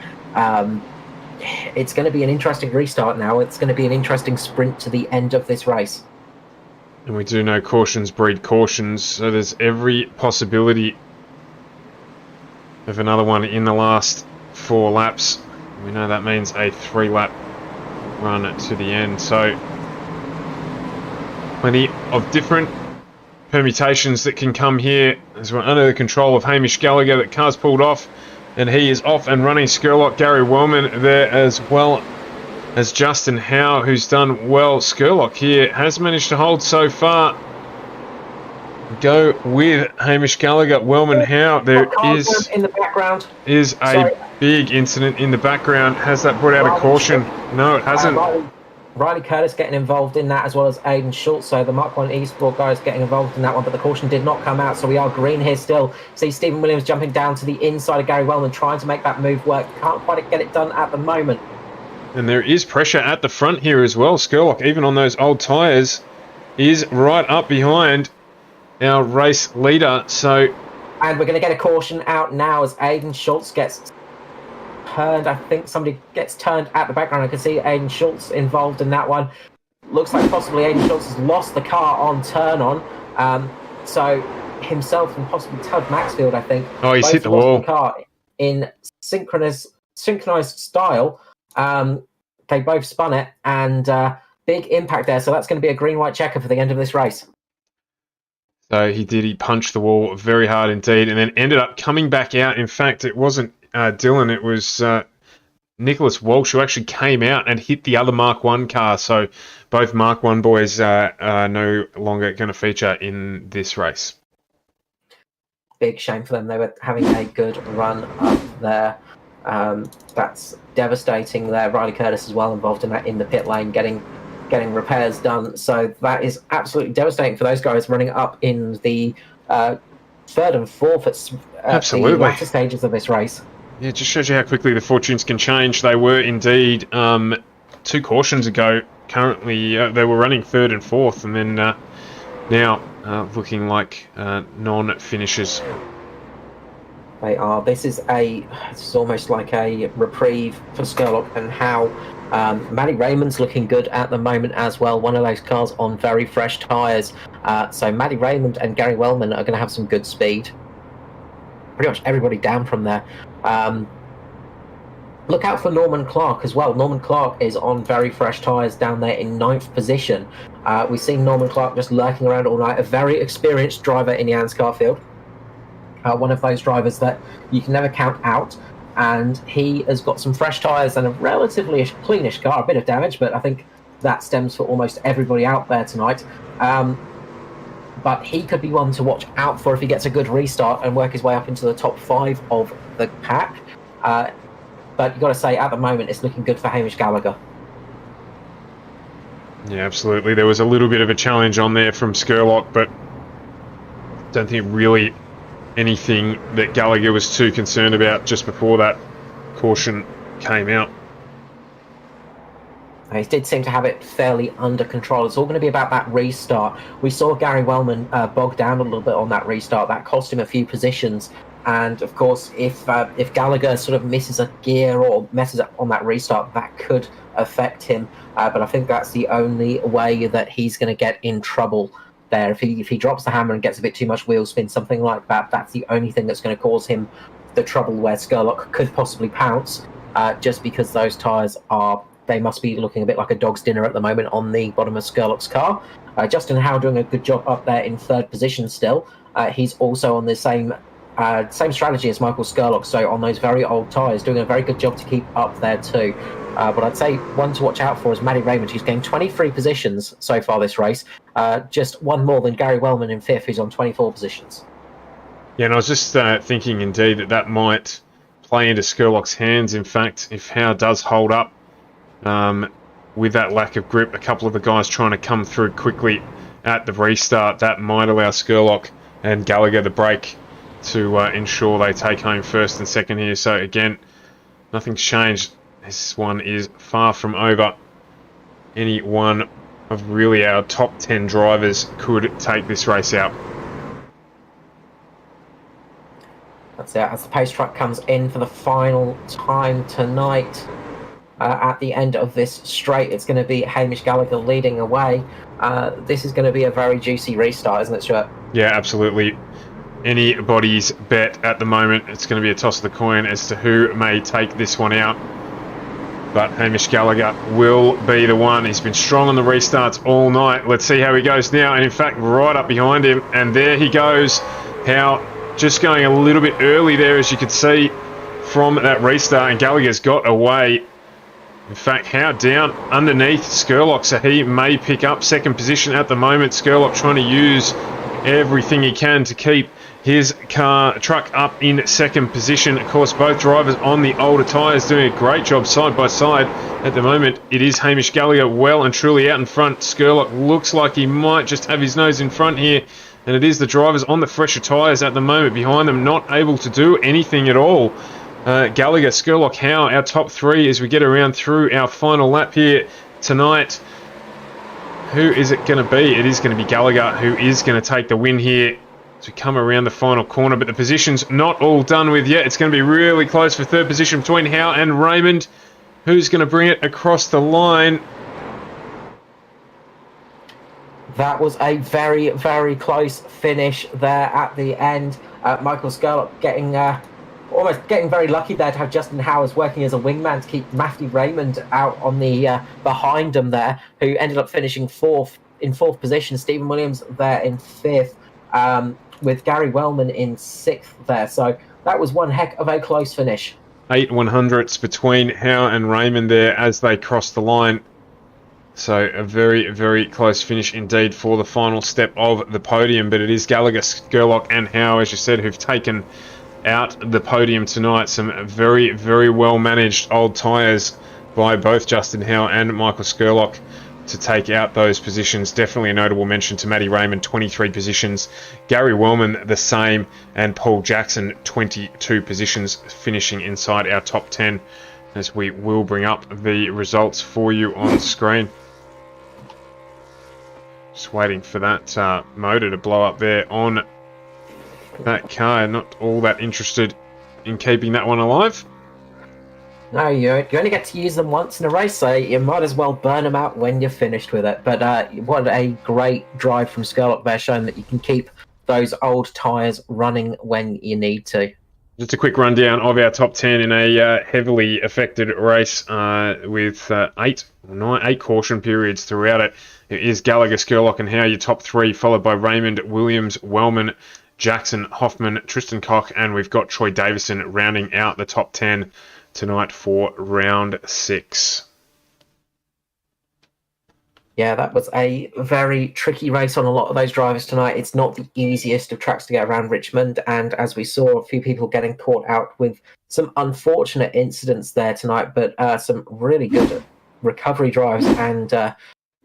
It's going to be an interesting restart now. It's going to be an interesting sprint to the end of this race. And we do know cautions breed cautions, so there's every possibility of another one in the last 4 laps. We know that means a 3-lap run to the end, so plenty of different permutations that can come here as we're under the control of Hamish Gallagher. That car's pulled off and he is off and running. Skurlock, Gary Wellman there, as well as Justin Howe, who's done well. Skurlock here has managed to hold so far. Go with Hamish Gallagher, Wellman, Howe. There is in the background. Is a big incident in the background. Has that brought out a caution? No, it hasn't. Riley Curtis getting involved in that, as well as Aidan Schultz. So the Mark 1 Esport guys getting involved in that one, but the caution did not come out, so we are green here still. See Stephen Williams jumping down to the inside of Gary Wellman, trying to make that move work. Can't quite get it done at the moment. And there is pressure at the front here as well. Skurlock, even on those old tyres, is right up behind our race leader. So, and we're going to get a caution out now as Aidan Schultz gets turned. I think somebody gets turned at the background. I can see Aidan Schultz involved in that one. Looks like possibly Aidan Schultz has lost the car on turn on. So himself and possibly Todd Maxfield, I think. Oh, he's hit the wall. The car in synchronized style. They both spun it, and big impact there. So that's going to be a green-white checker for the end of this race. So he punched the wall very hard indeed, and then ended up coming back out. In fact, it wasn't Dylan, it was Nicholas Walsh, who actually came out and hit the other Mark 1 car. So both Mark 1 boys are no longer going to feature in this race. Big shame for them. They were having a good run up there. That's devastating there. Riley Curtis as well involved in that in the pit lane, getting repairs done. So that is absolutely devastating for those guys running up in the third and fourth at the latter stages of this race. Yeah, it just shows you how quickly the fortunes can change. They were indeed 2 cautions ago. Currently, they were running third and fourth, and then now looking like non-finishers. They are. This is almost like a reprieve for Skurlock and Howe. Matty Raymond's looking good at the moment as well. One of those cars on very fresh tyres. So Matty Raymond and Gary Wellman are going to have some good speed. Pretty much everybody down from there. Look out for Norman Clark as well. Norman Clark is on very fresh tyres down there in 9th position. We've seen Norman Clark just lurking around all night. A very experienced driver in the ANZCAR field. One of those drivers that you can never count out, and he has got some fresh tyres and a relatively cleanish car. A bit of damage, but I think that stems for almost everybody out there tonight. but he could be one to watch out for if he gets a good restart and work his way up into the top 5 of the pack. But you've got to say, at the moment, it's looking good for Hamish Gallagher. Yeah, absolutely. There was a little bit of a challenge on there from Skurlock, but don't think really anything that Gallagher was too concerned about just before that caution came out. He did seem to have it fairly under control. It's all going to be about that restart. We saw Gary Wellman bog down a little bit on that restart. That cost him a few positions. And of course, if Gallagher sort of misses a gear or messes up on that restart, that could affect him. But I think that's the only way that he's going to get in trouble there. If he drops the hammer and gets a bit too much wheel spin, something like that, that's the only thing that's going to cause him the trouble where Skurlock could possibly pounce, just because those tyres they must be looking a bit like a dog's dinner at the moment on the bottom of Skurlock's car. Justin Howe doing a good job up there in 3rd position still. He's also on the same strategy as Michael Skurlock, so on those very old tyres, doing a very good job to keep up there too. But I'd say one to watch out for is Matty Raymond, who's gained 23 positions so far this race, just one more than Gary Wellman in 5th, who's on 24 positions. Yeah, and I was just thinking indeed that might play into Skurlock's hands. In fact, if Howe does hold up with that lack of grip, a couple of the guys trying to come through quickly at the restart, that might allow Skurlock and Gallagher the break to ensure they take home 1st and 2nd here. So again, nothing's changed. This one is far from over. Any one of really our top 10 drivers could take this race out. That's it. As the pace truck comes in for the final time tonight, at the end of this straight, it's going to be Hamish Gallagher leading away. This is going to be a very juicy restart, isn't it, Stuart? Yeah, absolutely. Anybody's bet at the moment. It's going to be a toss of the coin as to who may take this one out. But Hamish Gallagher will be the one. He's been strong on the restarts all night. Let's see how he goes now. And in fact, right up behind him. And there he goes. Howe just going a little bit early there, as you could see from that restart. And Gallagher's got away. In fact, Howe down underneath Skurlock, so he may pick up 2nd position at the moment. Skurlock trying to use everything he can to keep his truck up in 2nd position. Of course, both drivers on the older tyres doing a great job side by side. At the moment, it is Hamish Gallagher well and truly out in front. Skurlock looks like he might just have his nose in front here. And it is the drivers on the fresher tyres at the moment behind them, not able to do anything at all. Gallagher, Skurlock, Howe, our top 3 as we get around through our final lap here tonight. Who is it going to be? It is going to be Gallagher who is going to take the win here to come around the final corner, but the position's not all done with yet. It's going to be really close for 3rd position between Howe and Raymond. Who's going to bring it across the line? That was a very, very close finish there at the end. Michael Skurlock almost getting very lucky there to have Justin Howes working as a wingman to keep Matthew Raymond out on the behind him there, who ended up finishing 4th position. Stephen Williams there in 5th, with Gary Wellman in 6th there. So that was one heck of a close finish. 8 100ths between Howe and Raymond there as they crossed the line. So a very, very close finish indeed for the final step of the podium. But it is Gallagher, Skurlock and Howe, as you said, who've taken out the podium tonight. Some very, very well managed old tyres by both Justin Howe and Michael Skurlock to take out those positions. Definitely a notable mention to Matty Raymond, 23 positions. Gary Wellman, the same. And Paul Jackson, 22 positions, finishing inside our top 10, as we will bring up the results for you on screen. Just waiting for that motor to blow up there on that car. Not all that interested in keeping that one alive. No, you only get to use them once in a race, so you might as well burn them out when you're finished with it. But what a great drive from Skurlock there, showing that you can keep those old tyres running when you need to. Just a quick rundown of our top 10 in a heavily affected race with 8 caution periods throughout it. It is Gallagher, Skurlock and Howe, your top 3, followed by Raymond, Williams, Wellman, Jackson, Hoffman, Tristan Koch, and we've got Troy Davison rounding out the top 10 tonight for round 6. Yeah, that was a very tricky race on a lot of those drivers tonight. It's not the easiest of tracks to get around Richmond, and as we saw, a few people getting caught out with some unfortunate incidents there tonight, but some really good recovery drives and,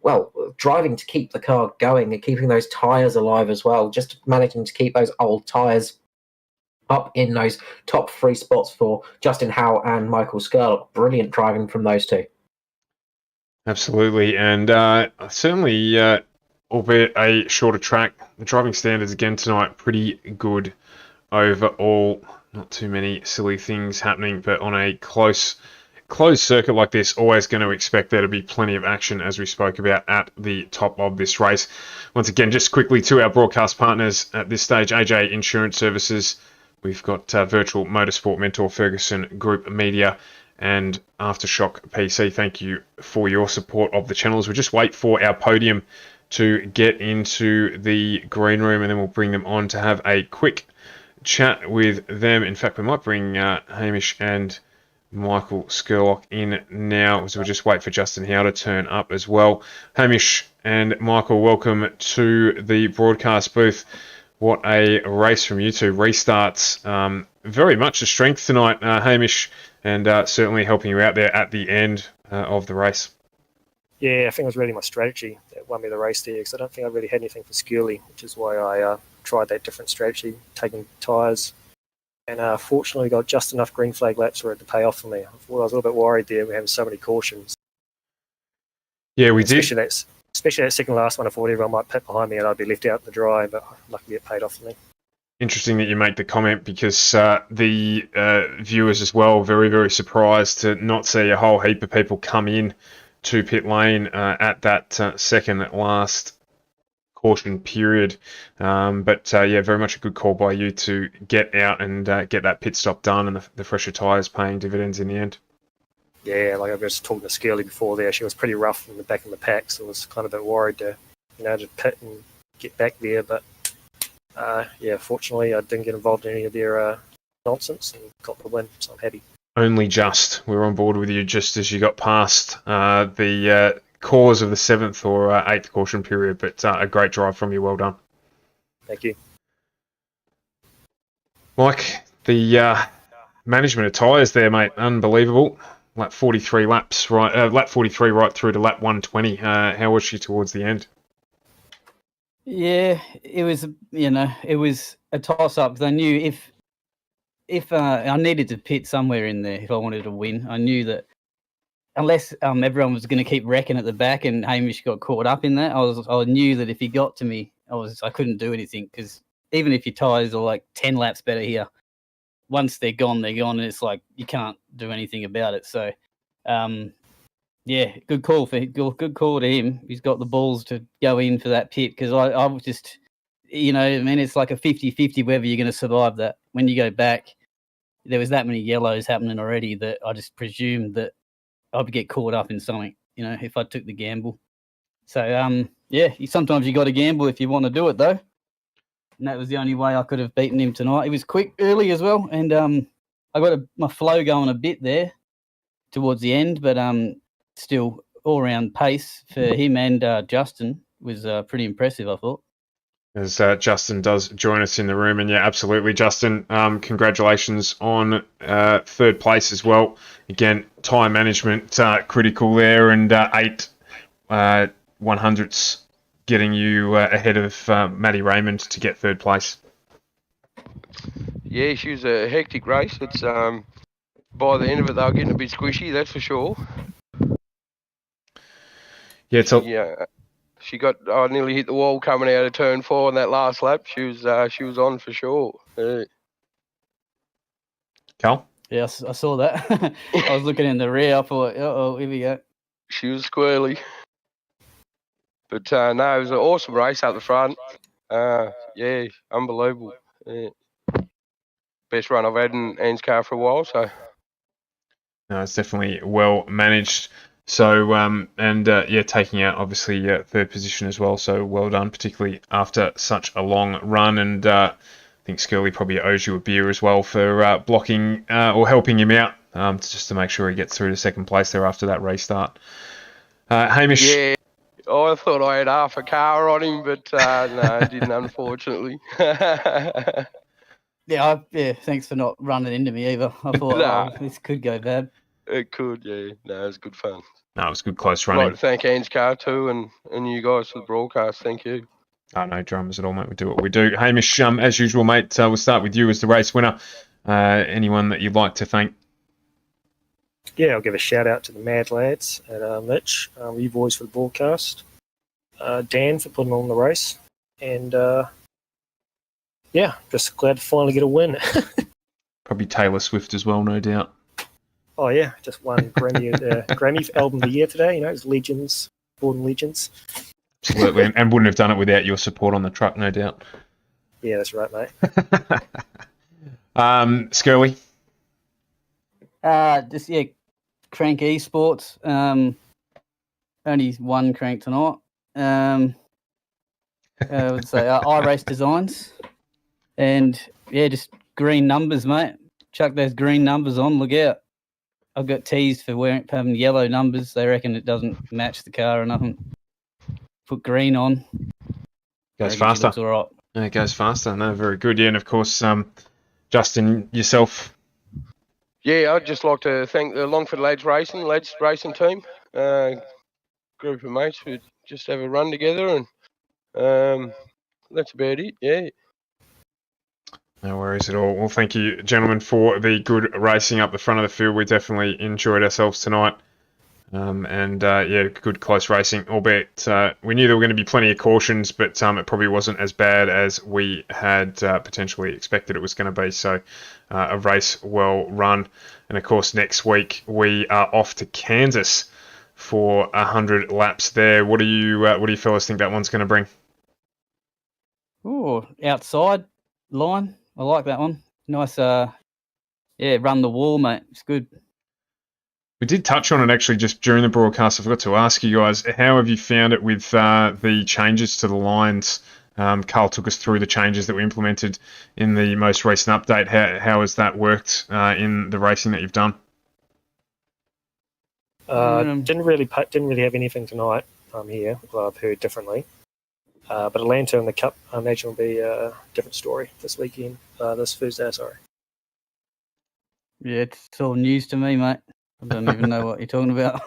well, driving to keep the car going and keeping those tyres alive as well, just managing to keep those old tyres up in those top three spots for Justin Howe and Michael Skurlock. Brilliant driving from those two. Absolutely, and certainly, albeit a shorter track, the driving standards again tonight pretty good overall. Not too many silly things happening, but on a closed circuit like this, always going to expect there to be plenty of action, as we spoke about at the top of this race. Once again, just quickly to our broadcast partners at this stage, AJ Insurance Services. We've got Virtual Motorsport Mentor, Ferguson Group Media, and Aftershock PC. Thank you for your support of the channels. We'll just wait for our podium to get into the green room, and then we'll bring them on to have a quick chat with them. In fact, we might bring Hamish and Michael Skurlock in now, so we'll just wait for Justin Howe to turn up as well. Hamish and Michael, welcome to the broadcast booth. What a race from you two. Restarts, very much a strength tonight, Hamish, and certainly helping you out there at the end of the race. Yeah, I think it was really my strategy that won me the race there, because I don't think I really had anything for Skirley, which is why I tried that different strategy, taking tyres. And fortunately got just enough green flag laps for it to pay off for me. I was a little bit worried there. We having so many cautions. Yeah, we did. Especially that second last one, I thought everyone might pit behind me and I'd be left out in the dry, but luckily it paid off for me. Interesting that you make the comment, because the viewers as well, very, very surprised to not see a whole heap of people come in to pit lane at that second last caution period. But yeah, very much a good call by you to get out and get that pit stop done, and the fresher tyres paying dividends in the end. Yeah, like I was talking to Skirley before there, she was pretty rough in the back of the pack, so I was kind of a bit worried to pit and get back there. But yeah, fortunately I didn't get involved in any of their nonsense and got the win, so I'm happy. Only just. We were on board with you just as you got past the cause of the 7th or 8th caution period, but a great drive from you. Well done. Thank you. Mike, the management of tyres there, mate, unbelievable. Lap 43 laps, right? Lap 43 right through to lap 120. How was she towards the end? Yeah, it was a toss-up, because I knew if I needed to pit somewhere in there if I wanted to win, I knew that unless everyone was going to keep wrecking at the back and Hamish got caught up in that, I knew that if he got to me, I couldn't do anything, because even if your tyres are like 10 laps better here, once they're gone, and it's like you can't do anything about it. So, yeah, good call to him. He's got the balls to go in for that pit, because I was just, it's like a 50-50 whether you're going to survive that. When you go back, there was that many yellows happening already that I just presumed that I'd get caught up in something, if I took the gamble. So, yeah, sometimes you got to gamble if you want to do it, though. And that was the only way I could have beaten him tonight. He was quick early as well, and I got my flow going a bit there towards the end, but still all-round pace for him and Justin was pretty impressive, I thought. As Justin does join us in the room, and yeah, absolutely, Justin, congratulations on 3rd place as well. Again, tyre management critical there, and 8 100ths getting you ahead of Maddie Raymond to get 3rd place. Yeah, she was a hectic race. It's by the end of it, they were getting a bit squishy, that's for sure. Yeah, I nearly hit the wall coming out of turn 4 on that last lap. She was on for sure. Carl? Yes, I saw that. I was looking in the rear. I thought, here we go. She was squirrely. But no, it was an awesome race up the front. Yeah, unbelievable. Yeah. Best run I've had in ANZCAR for a while. So. No, it's definitely well managed. So, yeah, taking out obviously 3rd position as well. So well done, particularly after such a long run. And I think Skirley probably owes you a beer as well for blocking or helping him out just to make sure he gets through to 2nd place there after that restart. Hamish, Oh, I thought I had half a car on him, but no, I didn't, unfortunately. Yeah, thanks for not running into me either. I thought, Nah. this could go bad. It could, yeah. No, it was good fun. No, it was good close I'd like running. to thank ANZCAR too and you guys for the broadcast. Thank you. Oh, no dramas at all, mate. We do what we do. Hamish, as usual, mate, we'll start with you as the race winner. Anyone that you'd like to thank? Yeah, I'll give a shout out to the Mad Lads and Mitch, you boys for the broadcast, Dan for putting on the race, and yeah, just glad to finally get a win. Probably Taylor Swift as well, no doubt. Oh yeah, just won Grammy album of the year today. You know, it's Legends, Born Legends. Absolutely, and wouldn't have done it without your support on the truck, no doubt. Yeah, that's right, mate. Skirley? Just Crank Esports. Only one crank tonight. I would say iRace Designs, and yeah, just green numbers, mate. Chuck those green numbers on. Look out! I've got teased for having yellow numbers. They reckon it doesn't match the car or nothing. Put green on. Goes faster. All right. Yeah, it goes faster. No, very good. Yeah, and of course, Justin, yourself. Yeah, I'd just like to thank the Longford Lads Racing team, group of mates who just have a run together, and that's about it. Yeah. No worries at all. Well, thank you, gentlemen, for the good racing up the front of the field. We definitely enjoyed ourselves tonight. Good close racing, albeit we knew there were going to be plenty of cautions, but it probably wasn't as bad as we had potentially expected it was going to be. So a race well run. And of course, next week we are off to Kansas for 100 laps there. What do you fellas think that one's going to bring? Oh, outside line. I like that one. Nice, run the wall, mate. It's good. We did touch on it actually just during the broadcast. I forgot to ask you guys, how have you found it with the changes to the lines? Carl took us through the changes that we implemented in the most recent update. How has that worked in the racing that you've done? Didn't really have anything tonight. Here, well, I've heard differently. But Atlanta and the Cup, I imagine, will be a different story this weekend. This Thursday, sorry. Yeah, it's all news to me, mate. I don't even know what you're talking about.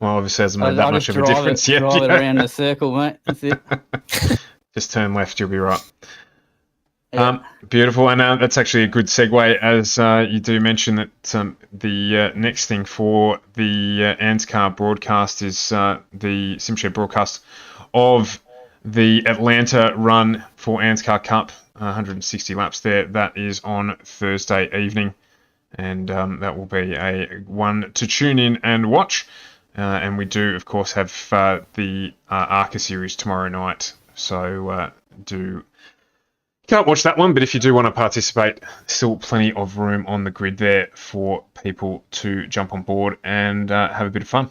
Well, obviously hasn't made that much of a difference yet. Drive it around the circle, mate. That's it. Just turn left, you'll be right. Yeah. Beautiful, and that's actually a good segue, as you do mention that the next thing for the ANZCAR broadcast is the SimShare broadcast of the Atlanta run for ANZCAR Cup, 160 laps there. That is on Thursday evening, and that will be a one to tune in and watch. And we do, of course, have the ARCA series tomorrow night, so can't watch that one, but if you do want to participate, still plenty of room on the grid there for people to jump on board and have a bit of fun.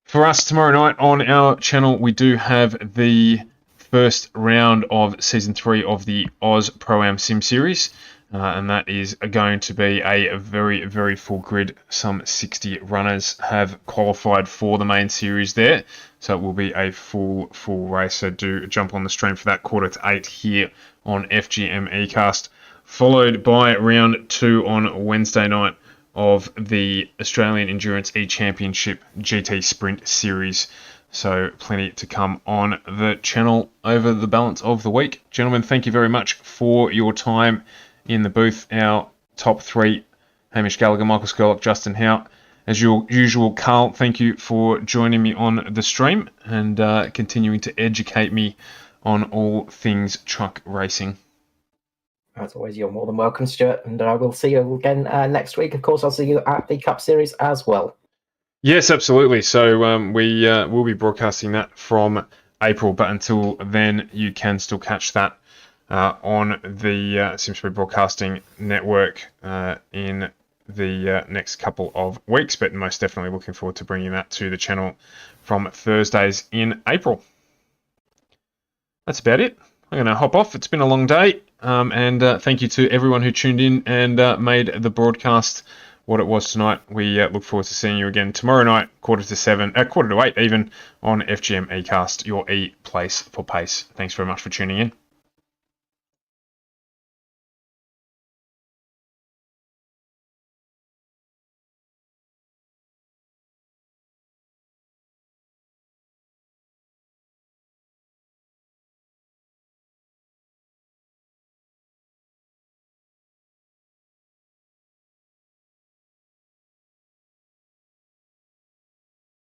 For us tomorrow night on our channel, we do have the first round of Season 3 of the Oz Pro-Am Sim Series, and that is going to be a very, very full grid. Some 60 runners have qualified for the main series there, so it will be a full race. So do jump on the stream for that 7:45 here on FGM eCast, followed by round 2 on Wednesday night of the Australian Endurance E-Championship GT Sprint Series. So plenty to come on the channel over the balance of the week. Gentlemen, thank you very much for your time in the booth. Our top 3, Hamish Gallagher, Michael Skurlock, Justin Howe. As usual, Carl, thank you for joining me on the stream and continuing to educate me on all things truck racing. As always, you're more than welcome, Stuart, and I will see you again next week. Of course, I'll see you at the Cup Series as well. Yes, absolutely. So we will be broadcasting that from April, but until then, you can still catch that on the SimSpeed Broadcasting Network in the next couple of weeks, but most definitely looking forward to bringing that to the channel from Thursdays in April. That's about it. I'm going to hop off. It's been a long day, and thank you to everyone who tuned in and made the broadcast what it was tonight. We look forward to seeing you again tomorrow night, 7:45, 8 even, on FGM eCast, your E-place for pace. Thanks very much for tuning in.